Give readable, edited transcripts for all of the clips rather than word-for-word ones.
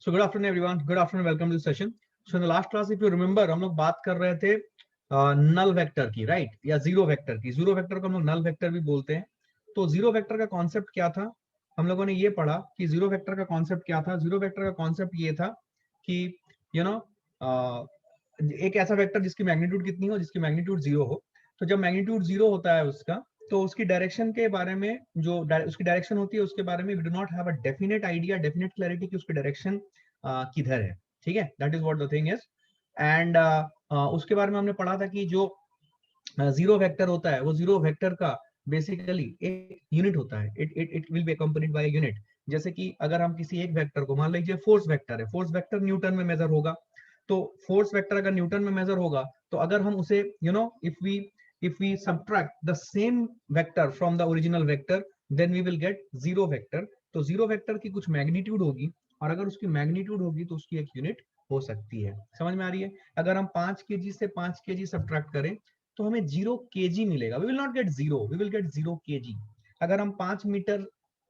So good afternoon everyone. Good afternoon. Welcome to the session. So in the last class, if you remember, हम लोग बात कर रहे थे नल वेक्टर की, राइट, या जीरो वेक्टर की. जीरो वेक्टर को हम लोग नल वेक्टर भी बोलते हैं. तो जीरो वेक्टर का कॉन्सेप्ट क्या था? हम लोगों ने ये पढ़ा कि जीरो वेक्टर का कॉन्सेप्ट क्या था. जीरो वेक्टर का कॉन्सेप्ट ये था कि एक ऐसा वेक्टर जिसकी मैग्नीट्यूड कितनी हो, जिसकी मैग्नीट्यूड जीरो हो. तो जब मैग्नीट्यूड जीरो होता है उसका, तो उसकी डायरेक्शन के बारे में, जो उसकी डायरेक्शन होती है उसके बारे में we do not have a definite idea, definite clarity कि उसकी डायरेक्शन किधर है. ठीक है, that is what the thing is. And उसके बारे में हमने पढ़ा था कि जो जीरो वेक्टर होता है वो जीरो वेक्टर का बेसिकली एक यूनिट होता है. It will be accompanied by unit. जैसे कि अगर हम किसी एक वेक्टर को, मान लीजिए फोर्स वेक्टर है, फोर्स वेक्टर न्यूटन में मेजर होगा. तो फोर्स वेक्टर अगर न्यूटन में मेजर होगा, तो अगर हम उसे if we subtract the same vector from the original vector, then we will get zero vector. तो जीरो वेक्टर की कुछ मैग्नीट्यूड होगी, और अगर उसकी मैग्नीट्यूड होगी तो उसकी एक यूनिट हो सकती है. समझ में आ रही है? अगर हम 5 kg से 5 kg सब्ट्रैक्ट करें तो हमें 0 kg मिलेगा. We will not get zero, we will get 0 kg. अगर हम 5 मीटर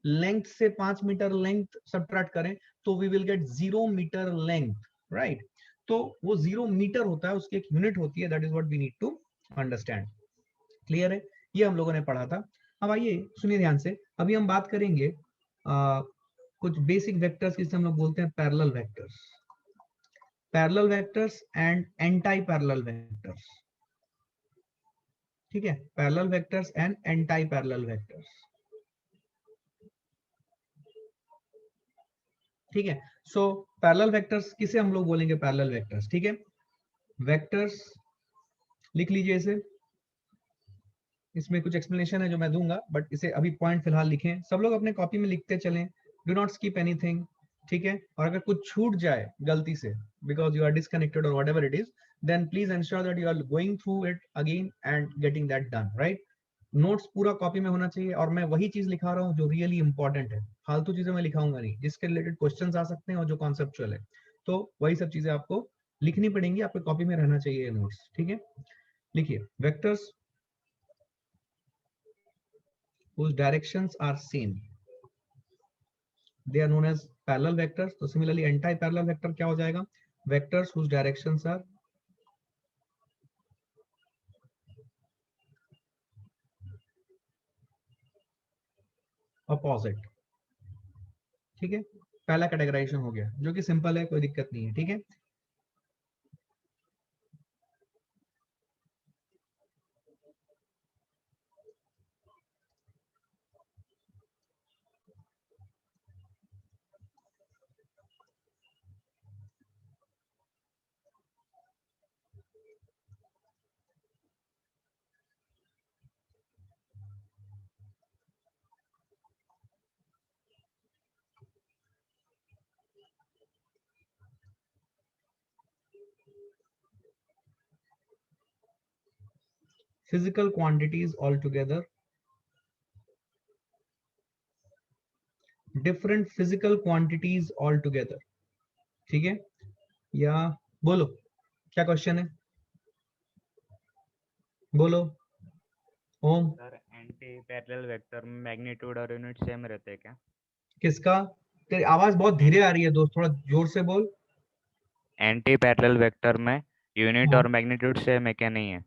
लेंथ से 5 मीटर लेंथ सब्ट्रैक्ट करें तो we will get 0 metre length, right. तो वो 0 मीटर होता है, उसकी एक यूनिट होती है. That is what we need to understand. Clear है? ये हम लोगों ने पढ़ा था. अब आइए सुनिए ध्यान से. अभी हम बात करेंगे कुछ बेसिक वेक्टर्स जिसे हम लोग बोलते हैं parallel vectors. Parallel vectors and anti parallel vectors. ठीक है, parallel vectors and anti parallel vectors. ठीक है. सो पैरेलल वेक्टर्स किसे हम लोग बोलेंगे? Parallel vectors. ठीक है, वेक्टर्स लिख लीजिए इसे. इसमें कुछ एक्सप्लेनेशन है जो मैं दूंगा, बट इसे अभी पॉइंट फिलहाल लिखें. सब लोग अपने कॉपी में लिखते चलें. Do not skip anything. ठीक है, और अगर कुछ छूट जाए गलती से, बिकॉज यू आर डिस्कनेक्टेड और whatever it is, then please ensure that you are going through it again and getting that done, right. Notes पूरा कॉपी में होना चाहिए, और मैं वही चीज लिखा रहा हूँ जो रियली इंपॉर्टेंट है. फालतू चीजें मैं लिखाऊंगा नहीं, जिसके रिलेटेड क्वेश्चंस आ सकते हैं और जो कॉन्सेप्चुअल है. तो वही सब चीजें आपको लिखनी पड़ेंगी, आपके कॉपी में रहना चाहिए नोट्स. ठीक है, लिखिए. Vectors whose directions are same, they are known as parallel vectors. तो similarly anti parallel vector क्या हो जाएगा? Vectors whose directions are opposite. ठीक है, पहला कैटेगराइजेशन हो गया, जो कि सिंपल है, कोई दिक्कत नहीं है. ठीक है, physical quantities all together, different physical quantities all together. ठीक है, या बोलो क्या क्वेश्चन है, बोलो. ओम. सर एंटी पैरेलल वेक्टर में मैग्नीट्यूड और यूनिट सेम रहते हैं क्या? किसका? तेरी आवाज बहुत धीरे आ रही है दोस्त, थोड़ा जोर से बोल. एंटी पैरेलल वेक्टर में यूनिट हाँ, और मैग्नीट्यूड सेम है क्या? नहीं है.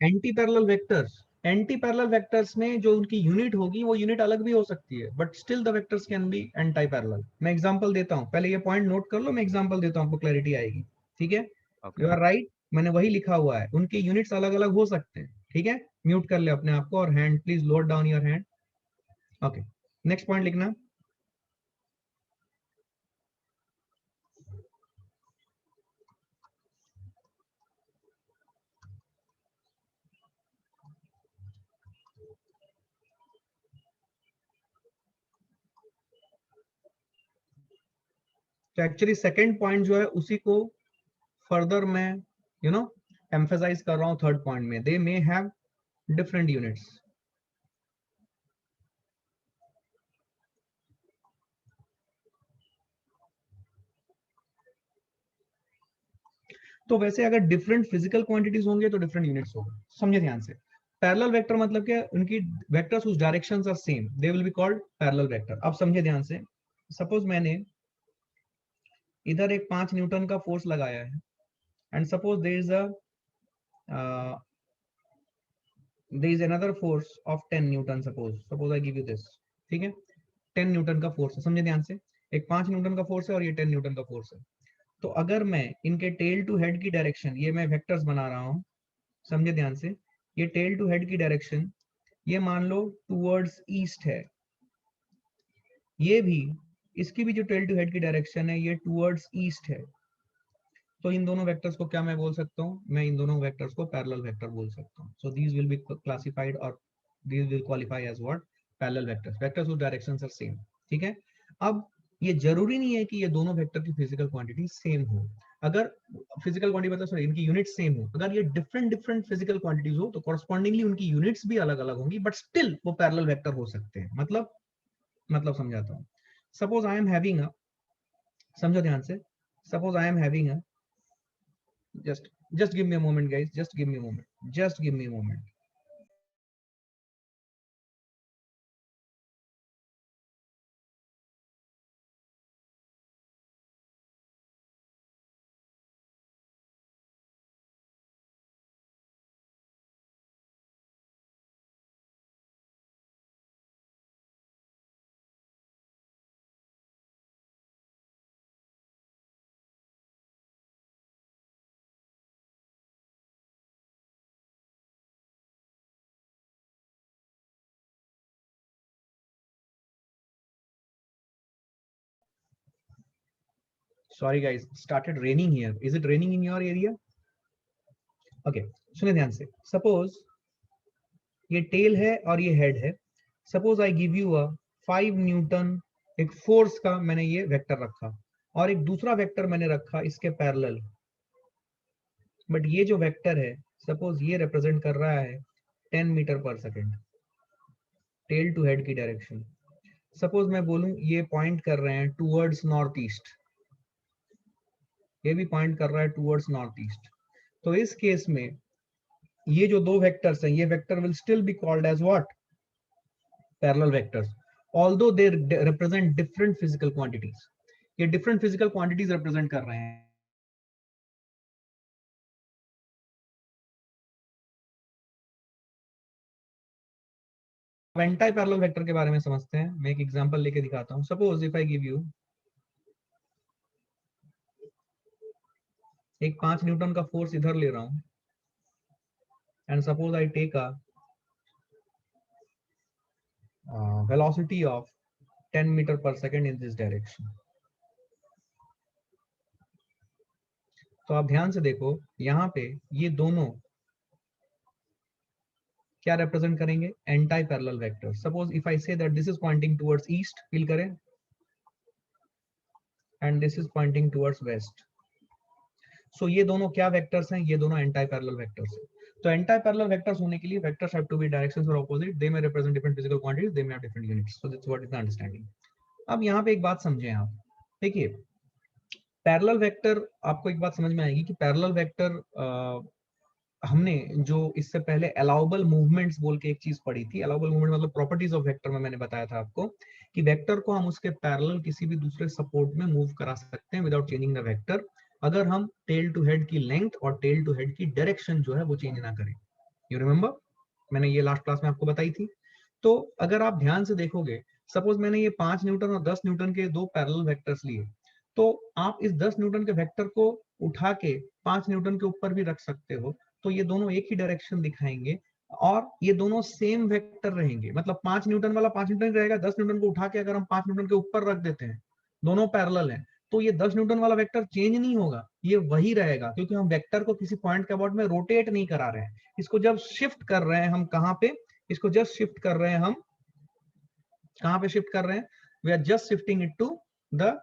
Anti parallel vectors. Anti parallel vectors में जो उनकी यूनिट होगी वो यूनिट अलग भी हो सकती है, but still the vectors can B anti parallel. मैं एग्जांपल देता हूं, पहले ये पॉइंट नोट कर लो, मैं एग्जांपल देता हूं, आपको क्लैरिटी आएगी. ठीक है, ओके. यू आर राइट, मैंने वही लिखा हुआ है. उनके यूनिट्स अलग अलग हो सकते हैं. ठीक है, म्यूट कर ले अपने आप को, और hand please load down your hand. Okay, next point लिखना. तो एक्चुअली सेकंड पॉइंट जो है उसी को फर्दर मैं एम्फेसाइज कर रहा हूं थर्ड पॉइंट में. दे मे हैव डिफरेंट यूनिट्स. तो वैसे अगर डिफरेंट फिजिकल क्वांटिटीज होंगे तो डिफरेंट यूनिट्स होंगे. समझे ध्यान से. पैरेलल वेक्टर मतलब क्या? उनकी vectors whose directions are same, they will be called parallel vector. अब समझे ध्यान से. सपोज मैंने इधर एक 5 न्यूटन का फोर्स लगाया है, and suppose there is another force of 10 newton, suppose I give you this, ठीक है, 10 न्यूटन का फोर्स है, समझे ध्यान से, एक 5 न्यूटन का फोर्स है और ये 10 न्यूटन का फोर्स है। तो अगर मैं इनके टेल टू हेड की डायरेक्शन, ये मैं वेक्टर्स बना रहा हूं, समझे ध्यान से, ये टेल टू हेड की डायरेक्शन, ये मान लो टूवर्ड्स ईस्ट है, ये भी, इसकी भी जो टेल टू हेड की डायरेक्शन है ये टूवर्ड्स ईस्ट है, तो इन दोनों वेक्टर्स को क्या मैं बोल सकता हूँ, मैं इन दोनों वेक्टर्स को पैरेलल वेक्टर बोल सकता हूँ। So these will be classified और these will qualify as what, parallel vectors, vectors whose directions are same, ठीक है। अब ये जरूरी नहीं है कि ये दोनों वेक्टर की फिजिकल क्वांटिटी सेम हो, अगर फिजिकल क्वांटिटी मतलब सॉरी इनकी यूनिट सेम हो, अगर ये डिफरेंट डिफरेंट फिजिकल क्वांटिटीज हो तो कॉरस्पॉन्डिंगली उनकी यूनिट्स भी अलग अलग होंगी, बट स्टिल वो पैरेलल वेक्टर हो सकते हैं। मतलब समझाता हूँ, suppose I am having a, समझो ध्यान से, suppose I am having a, just give me a moment guys, just give me a moment, just give me a moment. Sorry guys, started raining here. Is it raining in your area? Okay, सुने ध्यान से, suppose ये tell है और ये head है, suppose I give you a 5 Newton एक force का मैंने ये वेक्टर रखा, और एक दूसरा वेक्टर मैंने रखा इसके पैरेलल, बट ये जो वेक्टर है सपोज ये रिप्रेजेंट कर रहा है 10 metre per second, tell to head की डायरेक्शन, सपोज मैं बोलूं ये पॉइंट कर रहे हैं टूवर्ड्स नॉर्थ ईस्ट, ये भी पॉइंट कर रहा है टूवर्ड्स नॉर्थ ईस्ट, तो इस केस में ये जो दो वेक्टर्स हैं, ये vector will still be called as what, parallel vectors, although they represent different physical quantities, ये डिफरेंट फिजिकल क्वांटिटीज रिप्रेजेंट कर रहे हैं। एंटाई पैरेलल वेक्टर के बारे में समझते हैं, मैं एक एग्जांपल लेके दिखाता हूं, suppose if I give you एक 5 न्यूटन का फोर्स इधर ले रहा हूं, and suppose I take a velocity of 10 metre per second in this direction, तो आप ध्यान से देखो यहाँ पे ये दोनों क्या रिप्रेजेंट करेंगे, anti parallel vector. Suppose if I say that this is pointing towards east, feel करें, and this is pointing towards west, so ये दोनों क्या वेक्टर्स हैं, ये दोनों एंटाई पैरेलल वेक्टर्स हैं। तो एंटाई पैरेलल वेक्टर्स होने के लिए vectors have to be directions और opposite, they may represent different physical quantities, they may have different units, so that's what is the understanding. अब यहाँ पे एक बात समझें आप, देखिए पैरेलल वेक्टर, आपको एक बात समझ में आएगी कि पैरेलल वेक्टर हमने जो इससे पहले अलाउबल मूवमेंट्स बोल के एक चीज पढ़ी थी, अलाउबल मूवमेंट मतलब प्रॉपर्टीज ऑफ वेक्टर में मैंने बताया था आपको कि वेक्टर को हम उसके पैरेलल किसी भी दूसरे सपोर्ट में मूव करा सकते हैं विदाउट चेंजिंग द वेक्टर, अगर हम टेल टू हेड की लेंथ और टेल टू हेड की डायरेक्शन जो है वो चेंज ना करें। यू रिमेंबर, मैंने ये लास्ट क्लास में आपको बताई थी। तो अगर आप ध्यान से देखोगे, सपोज मैंने ये 5 न्यूटन और 10 न्यूटन के दो पैरेलल वेक्टर्स लिए, तो आप इस 10 न्यूटन के वेक्टर को उठा के 5 न्यूटन के ऊपर भी रख सकते हो, तो ये दोनों एक ही डायरेक्शन दिखाएंगे और ये दोनों सेम वेक्टर रहेंगे, मतलब 5 न्यूटन वाला 5 न्यूटन रहेगा, 10 न्यूटन को उठा के अगर हम 5 न्यूटन के ऊपर रख देते हैं, दोनों पैरेलल हैं, तो ये 10 न्यूटन वाला वेक्टर चेंज नहीं होगा, ये वही रहेगा, क्योंकि हम वेक्टर को किसी पॉइंट के अबाउट में रोटेट नहीं करा रहे हैं, इसको जब शिफ्ट कर रहे हैं हम कहाँ पे, इसको जस्ट शिफ्ट कर रहे हैं हम, कहाँ पे शिफ्ट कर रहे हैं, we are just shifting it to the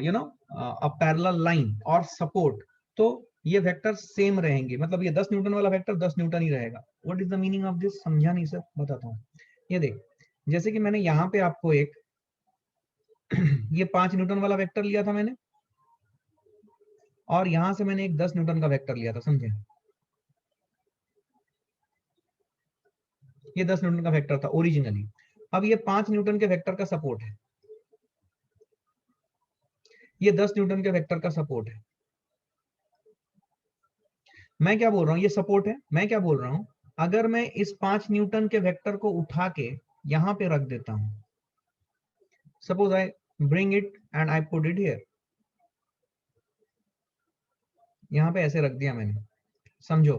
you know a parallel line और सपोर्ट, तो ये वेक्टर सेम रहेंगे, मतलब ये 10 न्यूटन वाला वेक्टर 10 न्यूटन ही रहेगा। What is the meaning of this, समझा नहीं सर, बताता हूँ। ये देख, जैसे कि मैंने यहाँ पे आपको एक ये 5 न्यूटन वाला वेक्टर लिया था मैंने, और यहां से मैंने एक 10 न्यूटन का वेक्टर लिया था, समझे, ये 10 न्यूटन का वेक्टर था ओरिजिनली। अब ये 5 न्यूटन के वेक्टर का सपोर्ट है, ये 10 न्यूटन के वेक्टर का सपोर्ट है। मैं क्या बोल रहा हूं, ये सपोर्ट है। मैं क्या बोल रहा हूं, अगर मैं इस 5 न्यूटन के वेक्टर को उठा के यहां पे रख देता हूं, suppose I bring it and I put it here, यहां पे ऐसे रख दिया मैंने, समझो,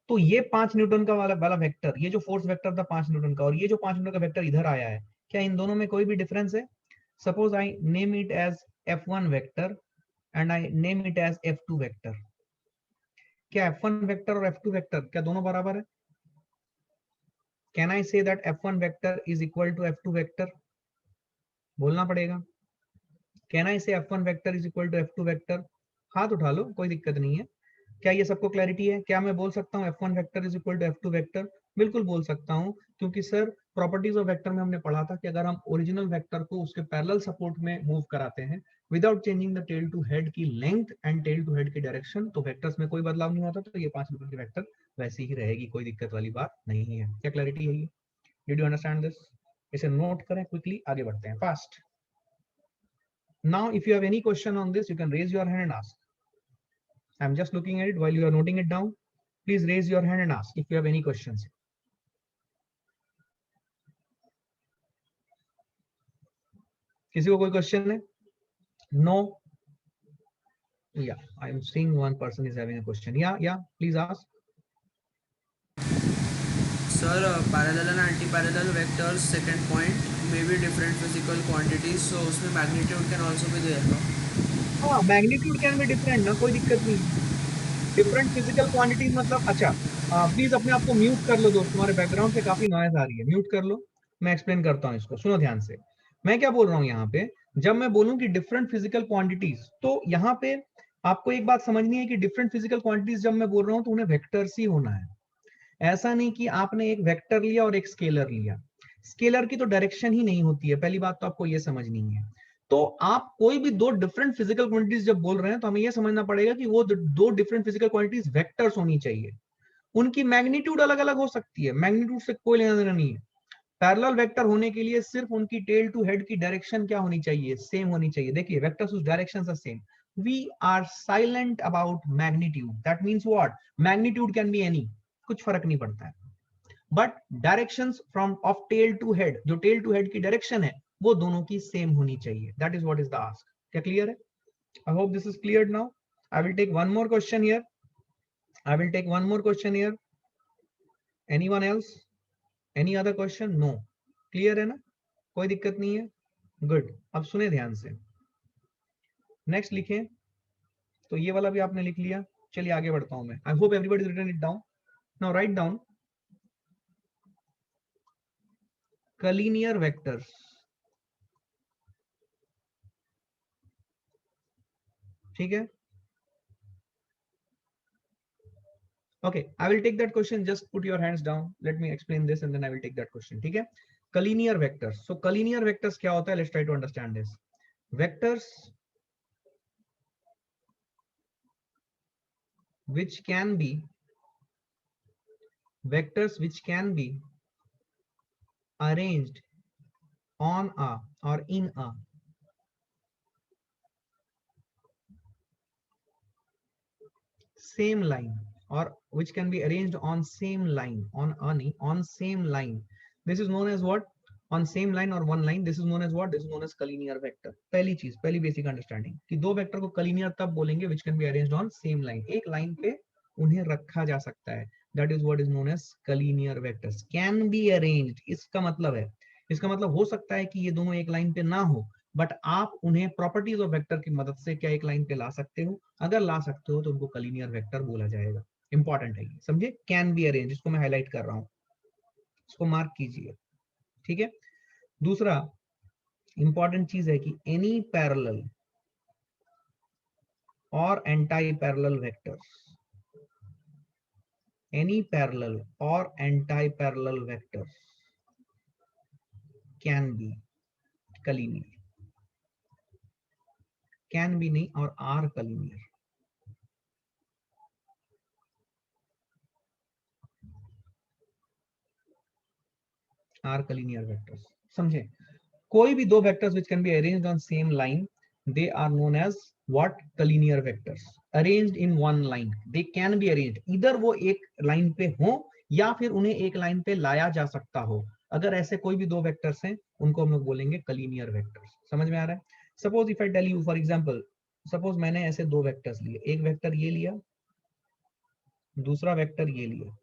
तो ये 5 न्यूटन का वाला वाला वेक्टर, ये जो फोर्स वेक्टर था 5 न्यूटन का, और ये जो 5 न्यूटन का वेक्टर इधर आया है, क्या इन दोनों में कोई भी डिफरेंस है? Suppose I name it as F1 vector and I name it as F2 vector. क्या F1 वेक्टर और F2 वेक्टर क्या दोनों बराबर है? Can I say that F1 vector is equal to F2 vector? बोलना पड़ेगा। Can I say F1 vector is equal to F2 vector? हाथ उठा लो, कोई दिक्कत नहीं है। क्या ये सबको क्लैरिटी है? क्या मैं बोल सकता हूँ F1 vector is equal to F2 vector? बिल्कुल बोल सकता हूँ, क्योंकि सर प्रॉपर्टीज ऑफ वेक्टर में हमने पढ़ा था कि अगर हम ओरिजिनल वेक्टर को उसके पैरेलल सपोर्ट में मूव कराते हैं without changing the tail to head की length and tail to head की डायरेक्शन, तो वेक्टर्स में कोई बदलाव नहीं होता, तो ये 5 मीटर की वेक्टर वैसी ही रहेगी, कोई दिक्कत वाली बात नहीं है। क्या क्लैरिटी है ये? Did you understand this? इसे नोट करें, क्विकली आगे बढ़ते हैं, fast. Now, if you have any question on this, you can raise your hand and ask. I'm just looking at it while you are noting it down. Please raise your hand and ask if you have any questions. किसी को कोई question है? No? Yeah, I'm seeing one person is having a question. Yeah, please ask. Sir, parallel and anti-parallel vectors, second point, may be different physical quantities, so उसमें magnitude can also be there, no? हाँ, magnitude can be different ना, कोई दिक्कत नहीं है। Different physical quantities मतलब, अच्छा please अपने आप को म्यूट कर लो दोस्त, तुम्हारे बैकग्राउंड से काफी नॉइज आ रही है, म्यूट कर लो। मैं एक्सप्लेन करता हूँ इसको, सुनो ध्यान से। मैं क्या बोल रहा हूँ यहाँ पे, जब मैं बोलूँ कि डिफरेंट फिजिकल क्वांटिटीज, तो यहाँ पे आपको एक बात समझनी है कि डिफरेंट फिजिकल क्वांटिटीज जब मैं बोल रहा हूँ तो उन्हें वेक्टर्स ही होना है। ऐसा नहीं कि आपने एक वेक्टर लिया और एक स्केलर लिया। स्केलर की तो डायरेक्शन ही नहीं होती है, पहली बात तो आपको ये समझनी है। तो आप कोई भी दो डिफरेंट फिजिकल क्वांटिटीज जब बोल रहे हैं तो हमें यह समझना पड़ेगा कि वो दो डिफरेंट फिजिकल क्वांटिटीज वेक्टर्स होनी चाहिए। उनकी मैग्नीट्यूड अलग अलग हो सकती है, मैग्नीट्यूड से कोई लेना देना नहीं है। पैरेलल वेक्टर होने के लिए सिर्फ उनकी टेल टू हेड की डायरेक्शन क्या होनी चाहिए? सेम होनी चाहिए। देखिए वेक्टर्स उस direction are same. We are silent about magnitude, that means what? Magnitude can be any, कुछ फर्क नहीं पड़ता है, but directions from of tail to head, जो टेल टू हेड की डायरेक्शन है वो दोनों की सेम होनी चाहिए। That is what is the ask. क्या क्लियर है? I hope this is clear now. I will take one more question here. I will take one more question here. Anyone else? Any other question? No? Clear है ना, कोई दिक्कत नहीं है? Good. अब सुने ध्यान से, नेक्स्ट लिखें। तो ये वाला भी आपने लिख लिया, चलिए आगे बढ़ता हूं मैं। I hope everybody written it down. Now write down collinear vectors. ठीक है, okay, I will take that question, just put your hands down, let me explain this and then I will take that question. ठीक है, collinear vectors. So collinear vectors क्या होता है? Let's try to understand this. Vectors which can be arranged on a or in a same line, or which can be arranged on same line, on same line. This is known as what? On same line or one line, this is known as what? This is known as collinear vector. पहली चीज, पहली basic understanding कि दो vector को collinear तब बोलेंगे which can be arranged on same line, एक line पे उन्हें रखा जा सकता है। That is what is known as collinear vectors. Can be arranged, इसका मतलब है, इसका मतलब हो सकता है कि ये दोनों एक लाइन पे ना हो, बट आप उन्हें प्रॉपर्टीज ऑफ वेक्टर की मदद से क्या एक लाइन पे ला सकते हो? अगर ला सकते हो तो उनको कलिनियर वेक्टर बोला जाएगा। इंपॉर्टेंट है ये, समझे? कैन बी अरेंज, इसको मैं हाईलाइट कर रहा हूं, इसको मार्क कीजिए। ठीक है, दूसरा इंपॉर्टेंट चीज है कि एनी पैरेलल और anti parallel vectors, any parallel और anti parallel vectors can be collinear, can be नहीं और are collinear. Are collinear vectors, समझे? कोई भी दो vectors which can be arranged on same line, they are known as what? Collinear vectors arranged in one line. They can be arranged, either वो एक line पे हो या फिर उन्हें एक लाइन पे लाया जा सकता हो। अगर ऐसे कोई भी दो वेक्टर्स हैं उनको हम लोग बोलेंगे collinear vectors। समझ में आ रहा है? Suppose if I tell you, for example, suppose मैंने ऐसे दो वेक्टर्स लिए, एक वेक्टर ये लिया, दूसरा वेक्टर ये लिया।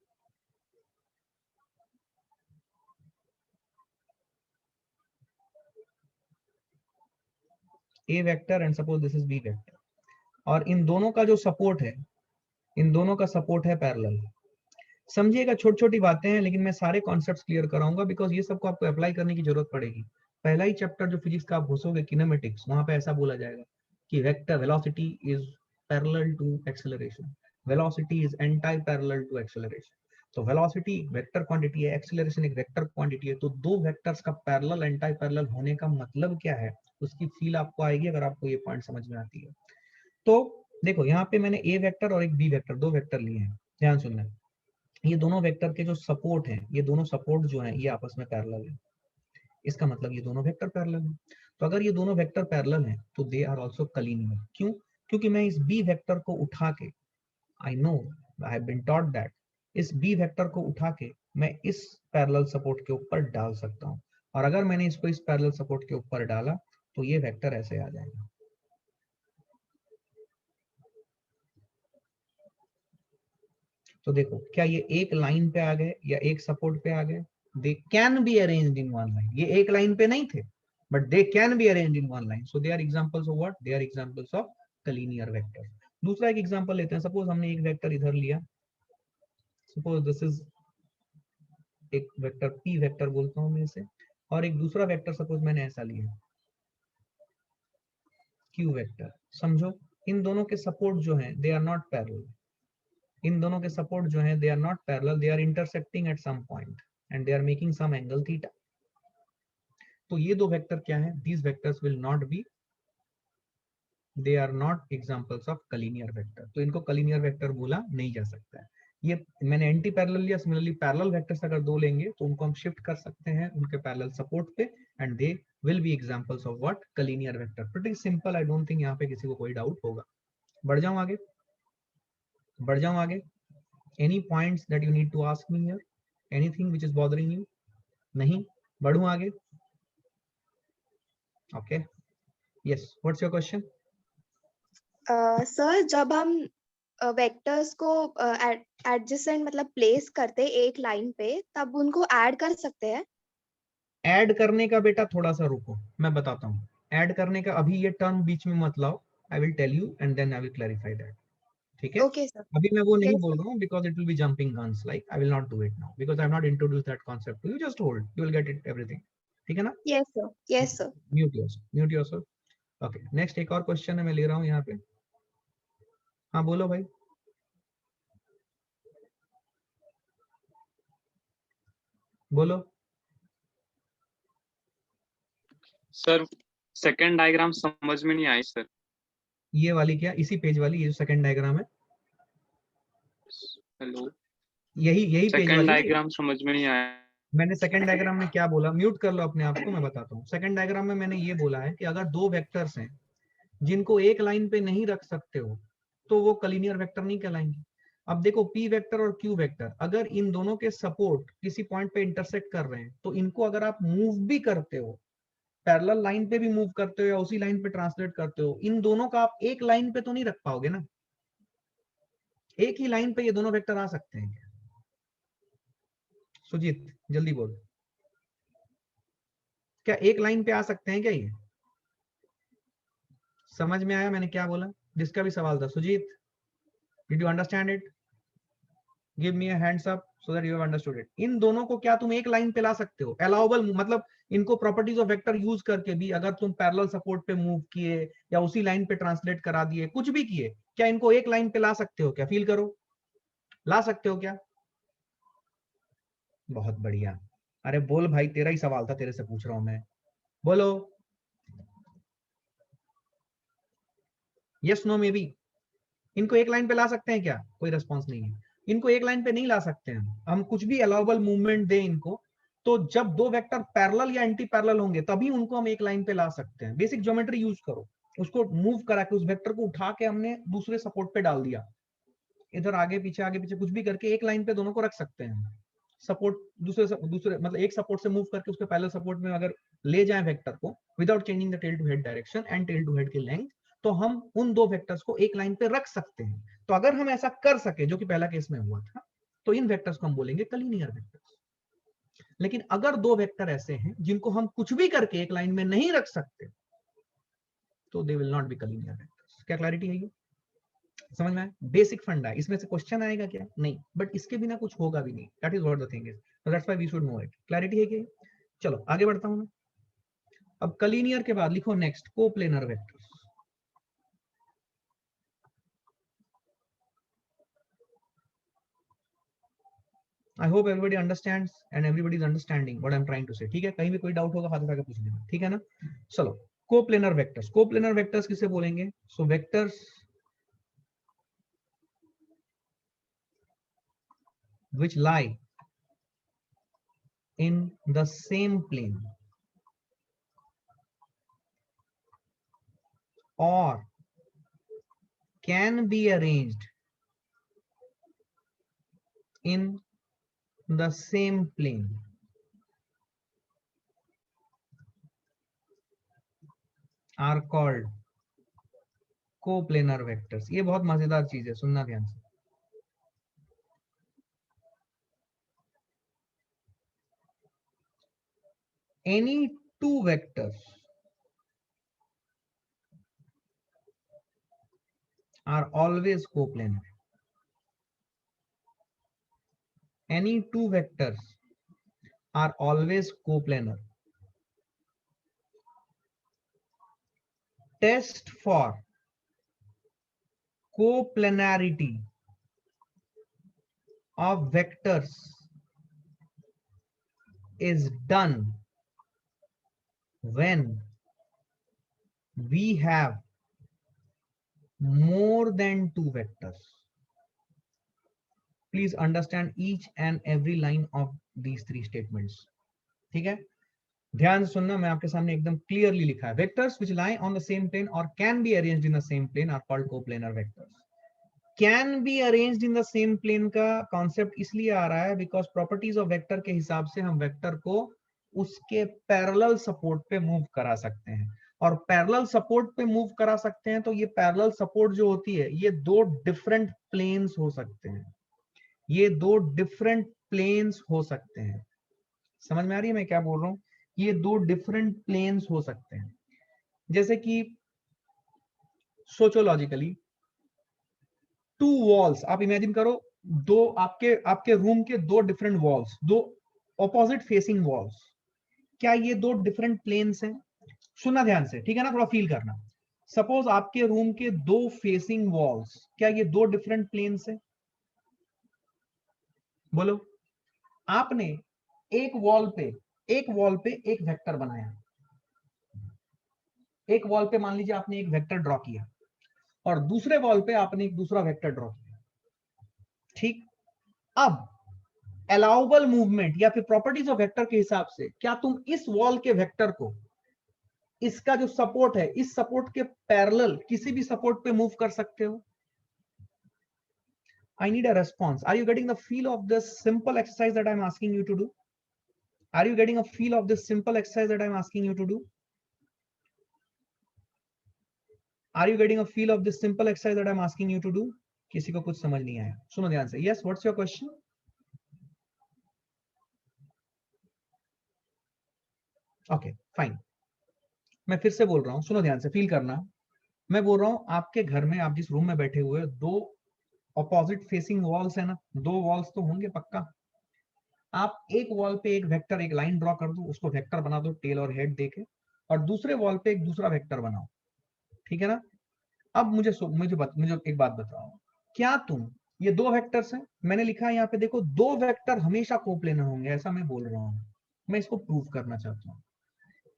A vector and suppose this is B vector, और इन दोनों का जो सपोर्ट है, इन दोनों का सपोर्ट है पैरेलल। समझिएगा, छोटी छोटी बातें हैं लेकिन मैं सारे कॉन्सेप्ट्स क्लियर कराऊंगा बिकॉज ये सबको आपको अप्लाई करने की जरूरत पड़ेगी। पहला ही चैप्टर जो फिजिक्स का आप घुसोगे किनेमेटिक्स, वहां पे ऐसा बोला जाएगा कि vector velocity is parallel to acceleration, velocity is anti parallel to acceleration. तो वेलोसिटी वेक्टर क्वांटिटी है, एक्सेलरेशन एक वेक्टर क्वांटिटी है। तो दो वेक्टर्स का पैरेलल एंटी पैरेलल होने का मतलब क्या है, उसकी फील आपको आएगी अगर आपको ये पॉइंट समझ में आती है। तो देखो यहाँ पे मैंने ए वेक्टर और एक बी वेक्टर, दो वेक्टर लिए हैं, ध्यान सुनना। ये दोनों वेक्टर के जो सपोर्ट हैं, ये दोनों सपोर्ट जो हैं ये आपस में पैरेलल है। इसका मतलब ये दोनों वेक्टर पैरेलल हैं। तो अगर ये दोनों वेक्टर पैरेलल हैं तो दे आर आल्सो कलीनियर। क्यों? क्योंकि मैं इस बी वेक्टर को उठा के, I know, I have been taught that, इस बी वेक्टर को उठा के मैं इस पैरेलल सपोर्ट के ऊपर डाल सकता हूँ, और अगर मैंने इसको इस पैरेलल सपोर्ट के ऊपर डाला तो ये वेक्टर ऐसे आ जाएगा। तो देखो, क्या ये एक लाइन पे आ गए या एक सपोर्ट पे आ गए? They can be arranged in one line. ये एक लाइन पे नहीं थे, but they can be arranged in one line. So they are examples of what? They are examples of collinear vector. दूसरा एक एग्जांपल लेते हैं। सपोज हमने एक वेक्टर इधर लिया, सपोज दिस इज एक वेक्टर पी वेक्टर बोलता हूं मैं इसे, और एक दूसरा वेक्टर सपोज मैंने ऐसा लिया क्यू वेक्टर। समझो, इन दोनों के सपोर्ट जो हैं दे आर नॉट पैरेलल। इन दोनों के सपोर्ट जो हैं they are not parallel, they are intersecting at some point and they are making some angle theta. तो ये दो वेक्टर क्या है? These vectors will not be, they are not examples of collinear vector. तो इनको कलीनियर vector बोला नहीं जा सकता है। ये मैंने एंटी पैरेलल लिया, सिमिलरली पैरेलल वेक्टर्स अगर दो लेंगे तो उनको हम शिफ्ट कर सकते हैं उनके पैरेलल सपोर्ट पे, and they will be examples of what? Collinear vector. Pretty simple, I don't think यहाँ पे किसी को कोई डाउट होगा। बढ़ जाऊं आगे, बढ़ जाऊं आगे। Any points that you need to ask me here? Anything which is bothering you? नहीं? बढ़ूं आगे? Okay. Yes. What's your question? Sir, जब हम वेक्टर्स को एडजेसेंट मतलब प्लेस करते एक लाइन पे, तब उनको ऐड कर सकते हैं? ऐड करने का बेटा थोड़ा सा रुको, मैं बताता हूँ। ऐड करने का अभी ये टर्म बीच में मत लाओ। I will tell you and then I will clarify that. ठीक है? Okay sir. अभी मैं वो नहीं Yes, बोल रहा हूँ because it will be jumping guns. Like I will not do it now because I have not introduced that concept to you. Just hold. You will get it everything. ठीक है ना? yes sir, yes sir. Mute yourself. Mute yourself. Okay. Next एक और question है, मैं ले रहा हूँ यहाँ पे। हाँ बोलो भाई। बोलो। सर सेकंड डायग्राम समझ में नहीं आई सर। ये वाली क्या? इसी पेज वाली, ये जो सेकंड डायग्राम है, हेलो, यही पेज सेकंड वाली। डायग्राम समझ में नहीं आया। मैंने सेकंड डायग्राम में क्या बोला? म्यूट कर लो अपने आप को, मैं बताता हूँ। सेकंड डायग्राम में मैंने ये बोला है कि अगर दो वेक्टर्स हैं जिनको एक लाइन पे नहीं रख सकते हो तो वो कलीनियर वेक्टर नहीं कहलाएंगे। अब देखो, पी वेक्टर और क्यू वेक्टर, अगर इन दोनों के सपोर्ट किसी पॉइंट पे इंटरसेक्ट कर रहे हैं तो इनको अगर आप मूव भी करते हो, पैरेलल लाइन पे भी मूव करते हो या उसी लाइन पे ट्रांसलेट करते हो, इन दोनों का आप एक लाइन पे तो नहीं रख पाओगे ना। एक ही लाइन पे ये दोनों वेक्टर आ सकते हैं क्या? सुजीत जल्दी बोल, क्या एक लाइन पे आ सकते हैं क्या ये? समझ में आया मैंने क्या बोला? जिसका भी सवाल था, Sujit, did you understand it? Give me a hands up so that you have understood it. इन दोनों को क्या तुम एक लाइन पे ला सकते हो? अलाउबल, मतलब इनको प्रॉपर्टीज ऑफ वेक्टर यूज करके भी अगर तुम पैरेलल सपोर्ट पे मूव किए या उसी लाइन पे ट्रांसलेट करा दिए, कुछ भी किए, क्या इनको एक लाइन पे ला सकते हो क्या? फील करो, ला सकते हो क्या? बहुत बढ़िया। अरे बोल भाई, तेरा ही सवाल था, तेरे से पूछ रहा हूं मैं, बोलो। Yes no maybe. इनको एक लाइन पे ला सकते हैं क्या? कोई रेस्पॉन्स नहीं है। इनको एक लाइन पे नहीं ला सकते हैं हम, कुछ भी अलाउबल मूवमेंट दे इनको, तो जब दो वेक्टर पैरेलल या एंटी पैरेलल होंगे तभी उनको हम एक लाइन पे ला सकते हैं। बेसिक ज्योमेट्री यूज करो। उसको मूव करा के उस वेक्टर को उठा के हमने दूसरे सपोर्ट पे डाल दिया, इधर आगे पीछे कुछ भी करके एक लाइन पे दोनों को रख सकते हैं। सपोर्ट दूसरे मतलब एक सपोर्ट से मूव करके उसके पैरेलल सपोर्ट में अगर ले जाएं वेक्टर को without changing the tail to head direction and tail to head की लेंथ, तो हम उन दो वेक्टर्स को एक लाइन पे रख सकते हैं। तो अगर हम ऐसा कर सके, जो कि पहला केस में हुआ था, तो इन वेक्टर्स को हम बोलेंगे कलीनियर वेक्टर्स। लेकिन अगर दो वेक्टर ऐसे हैं जिनको हम कुछ भी करके एक लाइन में नहीं रख सकते, तो they will not be collinear vectors. क्या क्लैरिटी है? ये समझ में आया? बेसिक फंडा है। इसमें से क्वेश्चन आएगा क्या? नहीं, बट इसके बिना कुछ होगा भी नहीं। That is what the thing is, so that's why we should know it. Clarity है क्या? चलो आगे बढ़ता हूं मैं। अब कलीनियर के बाद लिखो next coplanar vectors. I hope everybody understands and everybody is understanding what I am trying to say. ठीक है, कहीं भी कोई डाउट होगा हाथ उठा के पूछ लेना, ठीक है ना? चलो कोप्लेनर वेक्टर्स। कोप्लेनर वेक्टर्स किसे बोलेंगे? सो vectors which lie in the same plane or can be arranged in the same plane are called coplanar vectors। ये बहुत मजेदार चीज है, सुनना ध्यान से। Any two vectors are always coplanar। Any two vectors are always coplanar। Test for coplanarity of vectors is done when we have more than two vectors। Please understand each and every line of these three statements। ठीक है, ध्यान से सुनना, मैं आपके सामने एकदम clearly लिखा है। Vectors which lie on the same plane or can be arranged in the same plane are called coplanar vectors। Can be arranged in the same plane का कॉन्सेप्ट इसलिए आ रहा है बिकॉज प्रॉपर्टीज ऑफ वेक्टर के हिसाब से हम vector को उसके पैरेलल सपोर्ट पे मूव करा सकते हैं। और पैरेलल सपोर्ट पे मूव करा सकते हैं, तो ये पैरेलल सपोर्ट जो होती है, ये दो डिफरेंट प्लेन्स हो सकते हैं। ये दो डिफरेंट प्लेन्स हो सकते हैं। समझ में आ रही है मैं क्या बोल रहा हूं? ये दो डिफरेंट प्लेन्स हो सकते हैं। जैसे कि सोचोलॉजिकली टू वॉल्स, आप इमेजिन करो, दो आपके रूम के दो डिफरेंट वॉल्स, दो ऑपोजिट फेसिंग वॉल्स। क्या ये दो डिफरेंट प्लेन्स हैं? सुनना ध्यान से, ठीक है ना? थोड़ा फील करना। सपोज आपके रूम के दो फेसिंग वॉल्स, क्या ये दो डिफरेंट प्लेन्स हैं? बोलो। आपने एक वॉल पे एक वेक्टर बनाया। एक वॉल पे मान लीजिए आपने एक वेक्टर ड्रॉ किया और दूसरे वॉल पे आपने एक दूसरा वेक्टर ड्रॉ किया। ठीक, अब अलाउबल मूवमेंट या फिर प्रॉपर्टीज ऑफ वेक्टर के हिसाब से क्या तुम इस वॉल के वेक्टर को इसका जो सपोर्ट है, इस सपोर्ट के पैरेलल किसी भी सपोर्ट पे मूव कर सकते हो? I need a response. Are you getting the feel of this simple exercise that I'm asking you to do? Are you getting a feel of this simple exercise that I'm asking you to do? Are you getting a feel of this simple exercise that I'm asking you to do? किसी को कुछ समझ नहीं आया? सुनो ध्यान से। Yes, what's your question? Okay, fine. मैं फिर से बोल रहा हूं, सुनो ध्यान से, फील करना। मैं बोल रहा हूं आपके घर में, आप जिस रूम में बैठे हुए, दो ऑपोजिट फेसिंग वॉल्स है ना, दो वॉल्स तो होंगे पक्का। आप एक वॉल पे एक वेक्टर, एक लाइन ड्रॉ कर दो, उसको वेक्टर बना दो टेल और हेड देके, और दूसरे वॉल पे एक दूसरा वेक्टर बनाओ। ठीक है ना? अब मुझे एक बात बताओ, क्या तुम, ये दो वेक्टर्स हैं, मैंने लिखा है यहाँ पे, देखो, दो वेक्टर हमेशा कोप्लेनर होंगे, ऐसा मैं बोल रहा हूँ। मैं इसको प्रूव करना चाहता हूँ।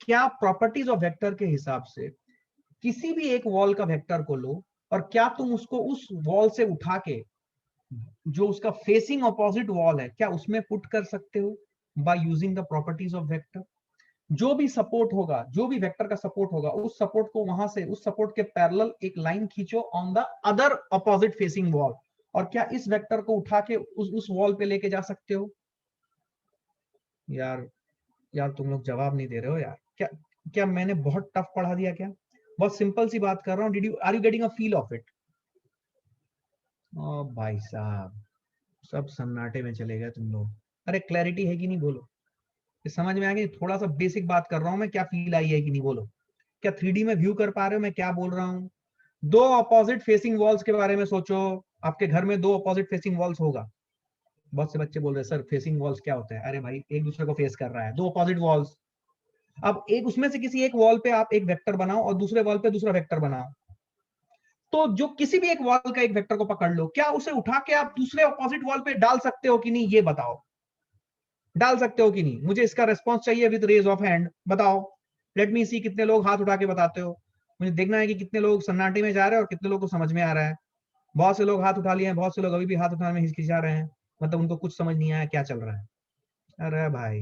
क्या प्रॉपर्टीज ऑफ वेक्टर के हिसाब से किसी भी एक वॉल का वेक्टर को लो और क्या तुम उसको उस वॉल से उठा के जो उसका फेसिंग अपोजिट वॉल है, क्या उसमें पुट कर सकते हो by using the properties of vector? जो भी सपोर्ट होगा, जो भी वेक्टर का सपोर्ट होगा, उस सपोर्ट को वहां से, उस सपोर्ट के पैरेलल एक लाइन खींचो on the other opposite facing wall. और क्या इस वेक्टर को उठा के उस वॉल पे लेके जा सकते हो? यार यार तुम लोग जवाब नहीं दे रहे हो यार। क्या क्या मैंने बहुत टफ पढ़ा दिया क्या? बहुत सिंपल सी बात कर रहा हूँ। Are you getting a feel of it? ओ भाई साहब, सब सन्नाटे में चले गए तुम लोग। अरे क्लैरिटी है कि नहीं बोलो? ये समझ में आ गई? थोड़ा सा बेसिक बात कर रहा हूं मैं, क्या फील आई है कि नहीं बोलो? क्या 3D में व्यू कर पा रहे हो मैं क्या बोल रहा हूँ? दो अपोजिट फेसिंग वॉल्स के बारे में सोचो। आपके घर में दो अपोजिट फेसिंग वॉल्स होगा। बहुत से बच्चे बोल रहे हैं सर फेसिंग वॉल्स क्या होता है? अरे भाई एक दूसरे को फेस कर रहा है, दो अपोजिट वॉल्स। अब एक उसमें से किसी एक वॉल पे आप एक वेक्टर बनाओ और दूसरे वॉल पे दूसरा वेक्टर बनाओ। तो जो किसी भी एक वॉल का एक वेक्टर को पकड़ लो, क्या उसे उठा के आप दूसरे अपोजिट वॉल पे डाल सकते हो कि नहीं? ये बताओ, डाल सकते हो कि नहीं? मुझे इसका रेस्पॉन्स चाहिए विद रेज ऑफ हैंड। बताओ, लेट मी सी कितने लोग हाथ उठा के बताते हो। मुझे देखना है कि कितने लोग सन्नाटे में जा रहे हैं और कितने लोग को समझ में आ रहा है। बहुत से लोग हाथ उठा लिए हैं, बहुत से लोग अभी भी हाथ उठाने में हिचकिचा रहे हैं, मतलब उनको कुछ समझ नहीं आया क्या चल रहा है। अरे भाई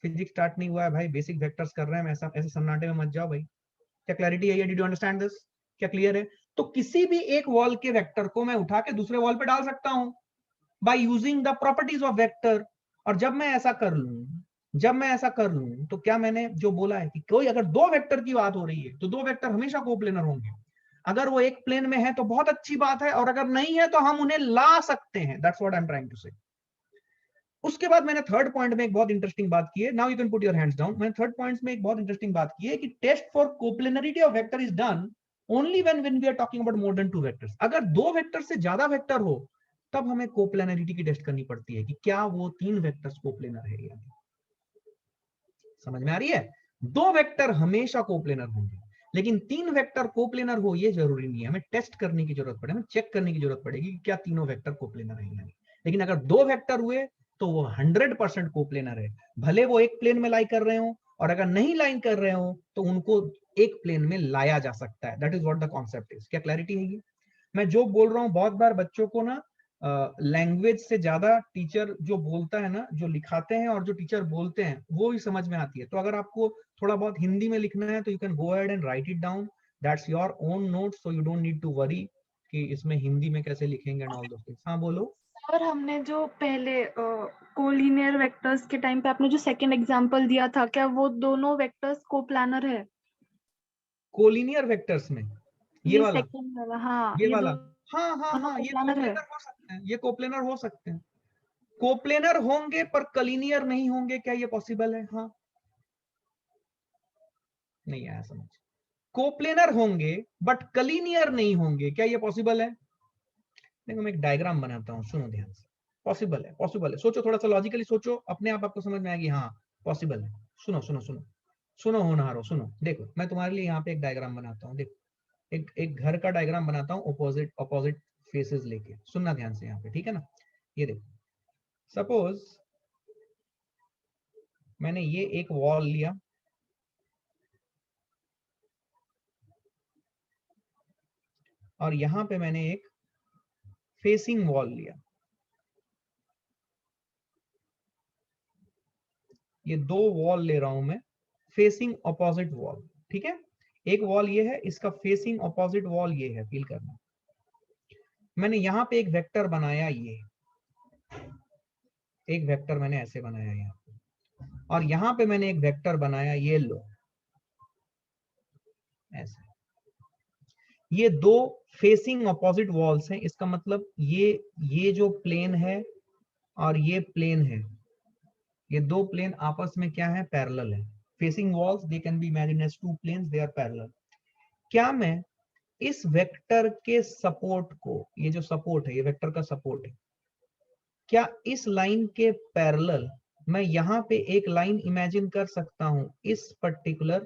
फिजिक्स स्टार्ट नहीं हुआ है भाई, बेसिक वेक्टर्स कर रहे हैं। ऐसा ऐसे सन्नाटे में मत जाओ भाई। क्या क्लैरिटी है? Did you understand this? क्या क्लियर है? तो किसी भी एक वॉल के वेक्टर को मैं उठा के दूसरे वॉल पे डाल सकता हूं by using the properties of vector. और जब मैं ऐसा कर लूं तो क्या मैंने जो बोला है कि कोई अगर दो वेक्टर की बात हो रही है तो दो वेक्टर हमेशा कोप्लेनर होंगे। अगर वो एक प्लेन में है तो बहुत अच्छी बात है, और अगर नहीं है तो हम उन्हें ला सकते हैं। That's what I am trying to say. उसके बाद मैंने थर्ड पॉइंट में एक बहुत इंटरेस्टिंग बात की है। Now you can put your hands down. मैंने थर्ड पॉइंट में एक बहुत इंटरेस्टिंग बात की है कि test for coplanarity of vector is done only when we are talking about more than two vectors. अगर दो वेक्टर से ज्यादा वेक्टर हो तब हमें कोप्लेनरिटी की टेस्ट करनी पड़ती है कि क्या वो तीन वेक्टर्स कोप्लेनर है या नहीं। समझ में आ रही है? दो वेक्टर हमेशा कोप्लेनर होंगे, लेकिन तीन वेक्टर कोप्लेनर हो ये जरूरी नहीं है। हमें टेस्ट करने की जरूरत पड़ेगी, हमें चेक करने की जरूरत पड़ेगी कि क्या तीनों वेक्टर कोप्लेनर है या नहीं। लेकिन अगर दो वेक्टर हुए तो वो 100% कोप्लेनर है, भले वो एक प्लेन में लाई कर रहे हो, और अगर नहीं लाइन कर रहे हो तो उनको एक प्लेन में लाया जा सकता है। That is what the concept is. क्या क्लैरिटी है? ये मैं जो बोल रहा हूँ, बहुत बार बच्चों को ना लैंग्वेज से ज्यादा टीचर जो बोलता है ना, जो लिखाते हैं और जो टीचर बोलते हैं वो ही समझ में आती है। तो अगर आपको थोड़ा बहुत हिंदी में लिखना है तो you can go ahead and write it down. That's your own notes, so you don't need to worry कि इसमें हिंदी में कैसे लिखेंगे एंड ऑल दोस थिंग्स। हाँ बोलो। और हमने जो पहले कोलिनियर वेक्टर्स के टाइम पे आपने जो सेकंड एग्जांपल दिया था, क्या वो दोनों वेक्टर्स कोप्लानर है? कोलिनियर वेक्टर्स में ये वाला, सेकंड वाला, हाँ, ये वाला, हाँ हाँ दोनों हाँ, ये कोप्लानर है। कोप्लेनर हो सकते हैं, ये कोप्लेनर हो सकते हैं। कोप्लेनर होंगे पर कलिनियर नहीं होंगे, क्या ये पॉसिबल है? हाँ, नहीं आया समझ। कोप्लेनर होंगे बट कलिनियर नहीं होंगे, क्या ये पॉसिबल है? देखो मैं एक डायग्राम बनाता हूँ, सुनो ध्यान से। पॉसिबल है, पॉसिबल है। सोचो, थोड़ा सा लॉजिकली सोचो, अपने आप आपको समझ में आएगी हाँ पॉसिबल है। सुनो सुनो सुनो सुनो होनहारो, सुनो। देखो मैं तुम्हारे लिए यहाँ पे एक डायग्राम बनाता हूँ। देखो एक घर का डायग्राम बनाता हूँ, ऑपोजिट ऑपोजिट फेसेस लेके। सुनना ध्यान से यहाँ पे, ठीक है ना? ये देखो, सपोज मैंने ये एक वॉल लिया, और यहां पे मैंने एक फेसिंग वॉल लिया। ये दो वॉल ले रहा हूं मैं, फेसिंग ऑपोजिट वॉल, ठीक है? एक वॉल ये है, इसका फेसिंग ऑपोजिट वॉल ये है, फील करना। मैंने यहां पे एक वेक्टर बनाया, ये एक वेक्टर मैंने ऐसे बनाया यहाँ पे, और यहां पे मैंने एक वेक्टर बनाया, ये लो ऐसे। ये दो फेसिंग ऑपोजिट वॉल्स हैं, इसका मतलब ये जो प्लेन है और ये प्लेन है, ये दो प्लेन आपस में क्या है? पैरेलल है। Facing walls they can be imagined as two planes, they are parallel. क्या मैं इस वेक्टर के सपोर्ट को, ये जो सपोर्ट है, ये वेक्टर का सपोर्ट है, क्या इस लाइन के पैरेलल मैं यहां पे एक लाइन इमेजिन कर सकता हूं इस पर्टिकुलर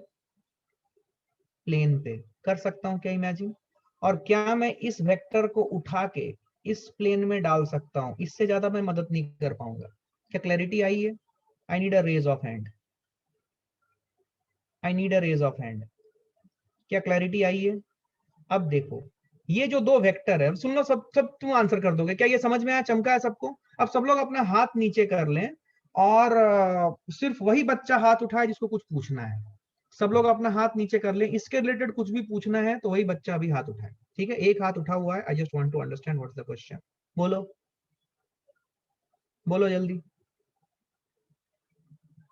प्लेन पे? कर सकता हूं क्या इमेजिन? और क्या मैं इस वेक्टर को उठा के इस प्लेन में डाल सकता हूं? इससे ज्यादा मैं मदद नहीं कर पाऊंगा। क्या क्लैरिटी आई है? I need a raise of hand, I need a raise of hand. क्या क्लैरिटी आई है? अब देखो, ये जो दो वेक्टर है, सुन लो, सब सब तुम आंसर कर दोगे। क्या ये समझ में आया? चमका है सबको? अब सब लोग अपना हाथ नीचे कर लें और सिर्फ वही बच्चा हाथ उठाए जिसको कुछ पूछना है। सब लोग अपना हाथ नीचे कर लें, इसके रिलेटेड कुछ भी पूछना है तो वही बच्चा अभी हाथ उठाए। ठीक है, एक हाथ उठा हुआ है। I just want to understand what's the question. बोलो बोलो जल्दी